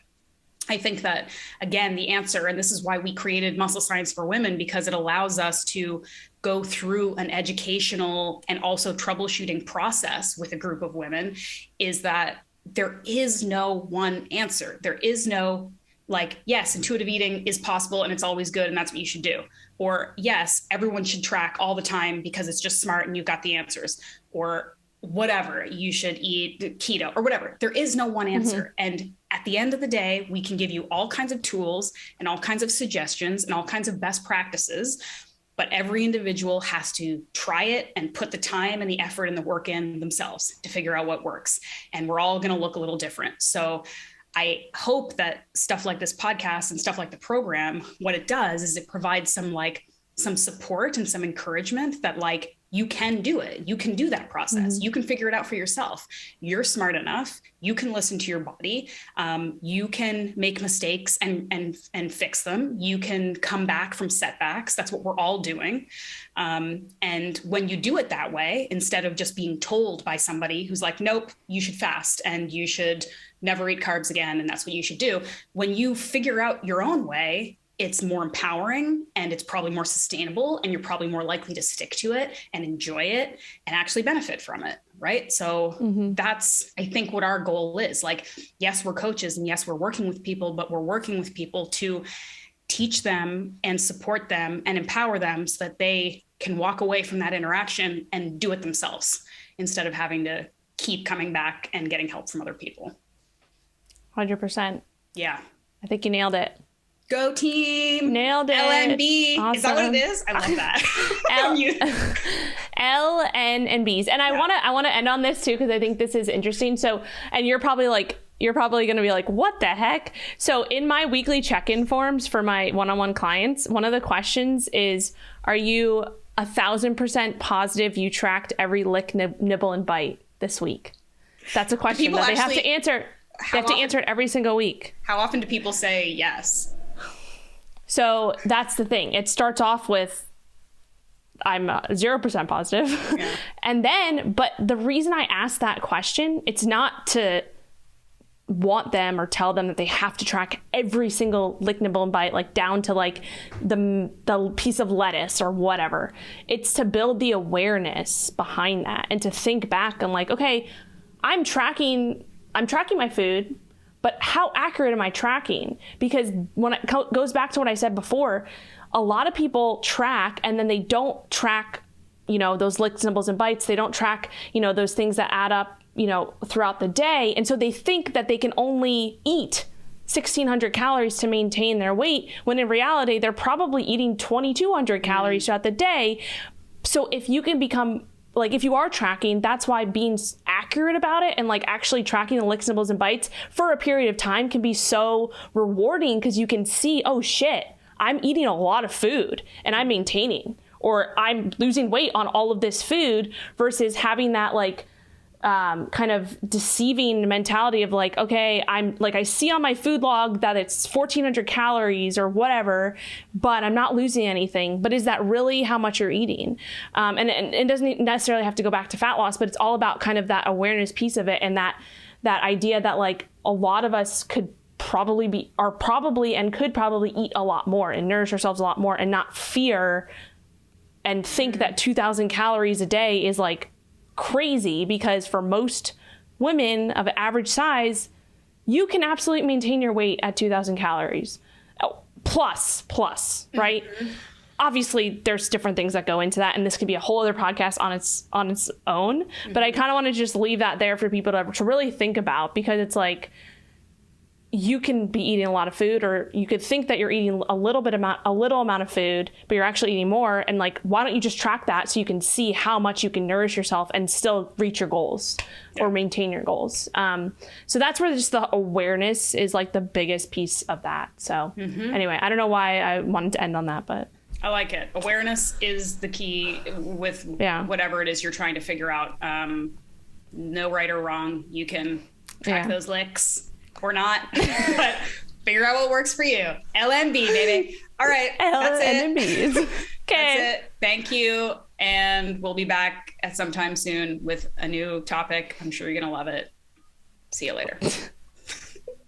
I think that, again, the answer, and this is why we created Muscle Science for Women, because it allows us to go through an educational and also troubleshooting process with a group of women, is that there is no one answer. There is no yes, intuitive eating is possible and it's always good and that's what you should do. Or yes, everyone should track all the time because it's just smart and you've got the answers. Or whatever, you should eat keto or whatever. There is no one answer. And at the end of the day, we can give you all kinds of tools and all kinds of suggestions and all kinds of best practices, but every individual has to try it and put the time and the effort and the work in themselves to figure out what works. And we're all going to look a little different. So I hope that stuff like this podcast and stuff like the program, what it does is it provides some support and some encouragement that you can do it. You can do that process. You can figure it out for yourself. You're smart enough. You can listen to your body. You can make mistakes and fix them. You can come back from setbacks. That's what we're all doing. And when you do it that way, instead of just being told by somebody who's like, nope, you should fast and you should never eat carbs again, and that's what you should do. When you figure out your own way, it's more empowering and it's probably more sustainable, and you're probably more likely to stick to it and enjoy it and actually benefit from it. Right. So that's, I think, what our goal is. Yes, we're coaches and yes, we're working with people, but we're working with people to teach them and support them and empower them so that they can walk away from that interaction and do it themselves instead of having to keep coming back and getting help from other people. 100%. Yeah. I think you nailed it. Go team. Nailed it. LNB. Awesome. Is that what it is? I love that. L, N, and B's. And I want to end on this too, because I think this is interesting. So, and you're probably going to be like, what the heck? So in my weekly check-in forms for my one-on-one clients, one of the questions is, are you 1,000% positive you tracked every lick, nibble, and bite this week? That's a question that they have to answer. They have to answer it every single week. How often do people say yes? So that's the thing. It starts off with, I'm 0% positive. Yeah. And then, but the reason I asked that question, it's not to want them or tell them that they have to track every single lick, nibble, and bite, like down to like the piece of lettuce or whatever. It's to build the awareness behind that and to think back and like, okay, I'm tracking my food, but how accurate am I tracking? Because when it goes back to what I said before, a lot of people track and then they don't track, those licks, nibbles, and bites. They don't track, those things that add up, throughout the day. And so they think that they can only eat 1,600 calories to maintain their weight, when in reality, they're probably eating 2,200 calories throughout the day. So if you can become if you are tracking, that's why being accurate about it and like actually tracking the licks, nibbles, and bites for a period of time can be so rewarding, because you can see, oh shit, I'm eating a lot of food and I'm maintaining, or I'm losing weight on all of this food, versus having that kind of deceiving mentality of like, okay, I'm like, I see on my food log that it's 1,400 calories or whatever, but I'm not losing anything. But is that really how much you're eating? And it doesn't necessarily have to go back to fat loss, but it's all about kind of that awareness piece of it, and that idea that like a lot of us could probably could probably eat a lot more and nourish ourselves a lot more and not fear and think that 2,000 calories a day is like crazy, because for most women of average size, you can absolutely maintain your weight at 2,000 calories. Plus, right? Mm-hmm. Obviously, there's different things that go into that, and this could be a whole other podcast on its own. Mm-hmm. But I kind of want to just leave that there for people to really think about, because it's like, you can be eating a lot of food, or you could think that you're eating a little amount of food, but you're actually eating more. And like, why don't you just track that so you can see how much you can nourish yourself and still reach your goals or maintain your goals. So that's where just the awareness is like the biggest piece of that. So anyway, I don't know why I wanted to end on that, but I like it. Awareness is the key with whatever it is you're trying to figure out. No right or wrong. You can track those licks or not, but figure out what works for you. LNB, baby. All right. That's it. Okay. That's it. Thank you. And we'll be back at some time soon with a new topic. I'm sure you're going to love it. See you later.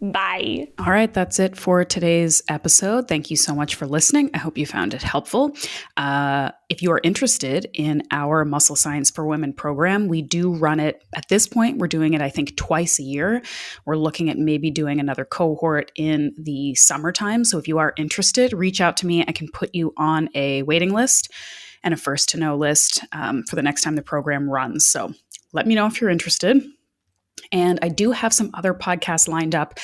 Bye. All right, that's it for today's episode. Thank you so much for listening. I hope you found it helpful. If you are interested in our Muscle Science for Women program, we do run it. At this point, we're doing it, I think, twice a year. We're looking at maybe doing another cohort in the summertime. So if you are interested, reach out to me. I can put you on a waiting list and a first to know list for the next time the program runs. So let me know if you're interested. And I do have some other podcasts lined up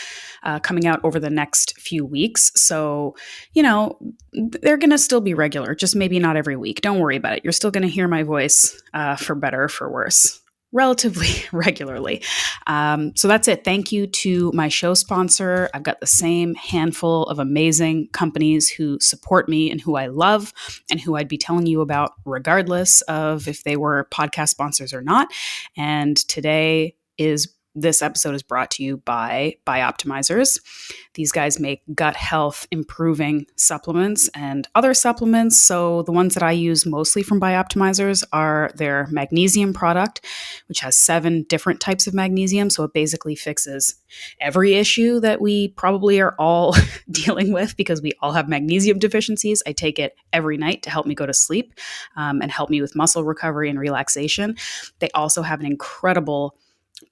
coming out over the next few weeks. So, they're going to still be regular, just maybe not every week. Don't worry about it. You're still going to hear my voice for better or for worse, relatively regularly. So that's it. Thank you to my show sponsor. I've got the same handful of amazing companies who support me and who I love and who I'd be telling you about regardless of if they were podcast sponsors or not. And this episode is brought to you by Bioptimizers. These guys make gut health improving supplements and other supplements. So the ones that I use mostly from Bioptimizers are their magnesium product, which has 7 different types of magnesium. So it basically fixes every issue that we probably are all dealing with, because we all have magnesium deficiencies. I take it every night to help me go to sleep and help me with muscle recovery and relaxation. They also have an incredible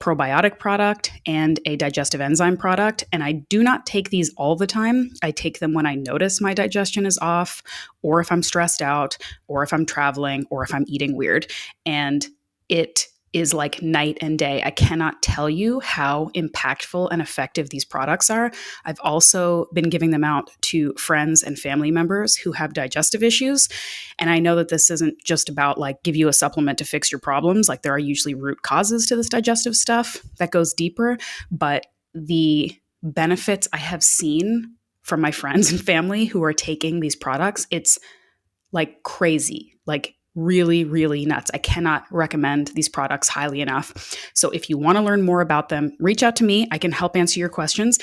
probiotic product and a digestive enzyme product. And I do not take these all the time. I take them when I notice my digestion is off, or if I'm stressed out, or if I'm traveling, or if I'm eating weird. And it is like night and day. I cannot tell you how impactful and effective these products are. I've also been giving them out to friends and family members who have digestive issues. And I know that this isn't just about like give you a supplement to fix your problems. Like there are usually root causes to this digestive stuff that goes deeper, but the benefits I have seen from my friends and family who are taking these products, it's like crazy, like really, really nuts. I cannot recommend these products highly enough. So if you want to learn more about them, reach out to me. I can help answer your questions.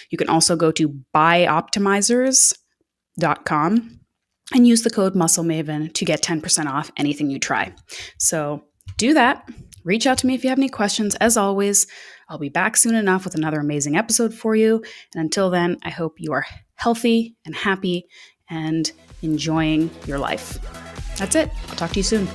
You can also go to buyoptimizers.com and use the code MuscleMaven to get 10% off anything you try. So do that. Reach out to me if you have any questions. As always, I'll be back soon enough with another amazing episode for you. And until then, I hope you are healthy and happy and enjoying your life. That's it. I'll talk to you soon.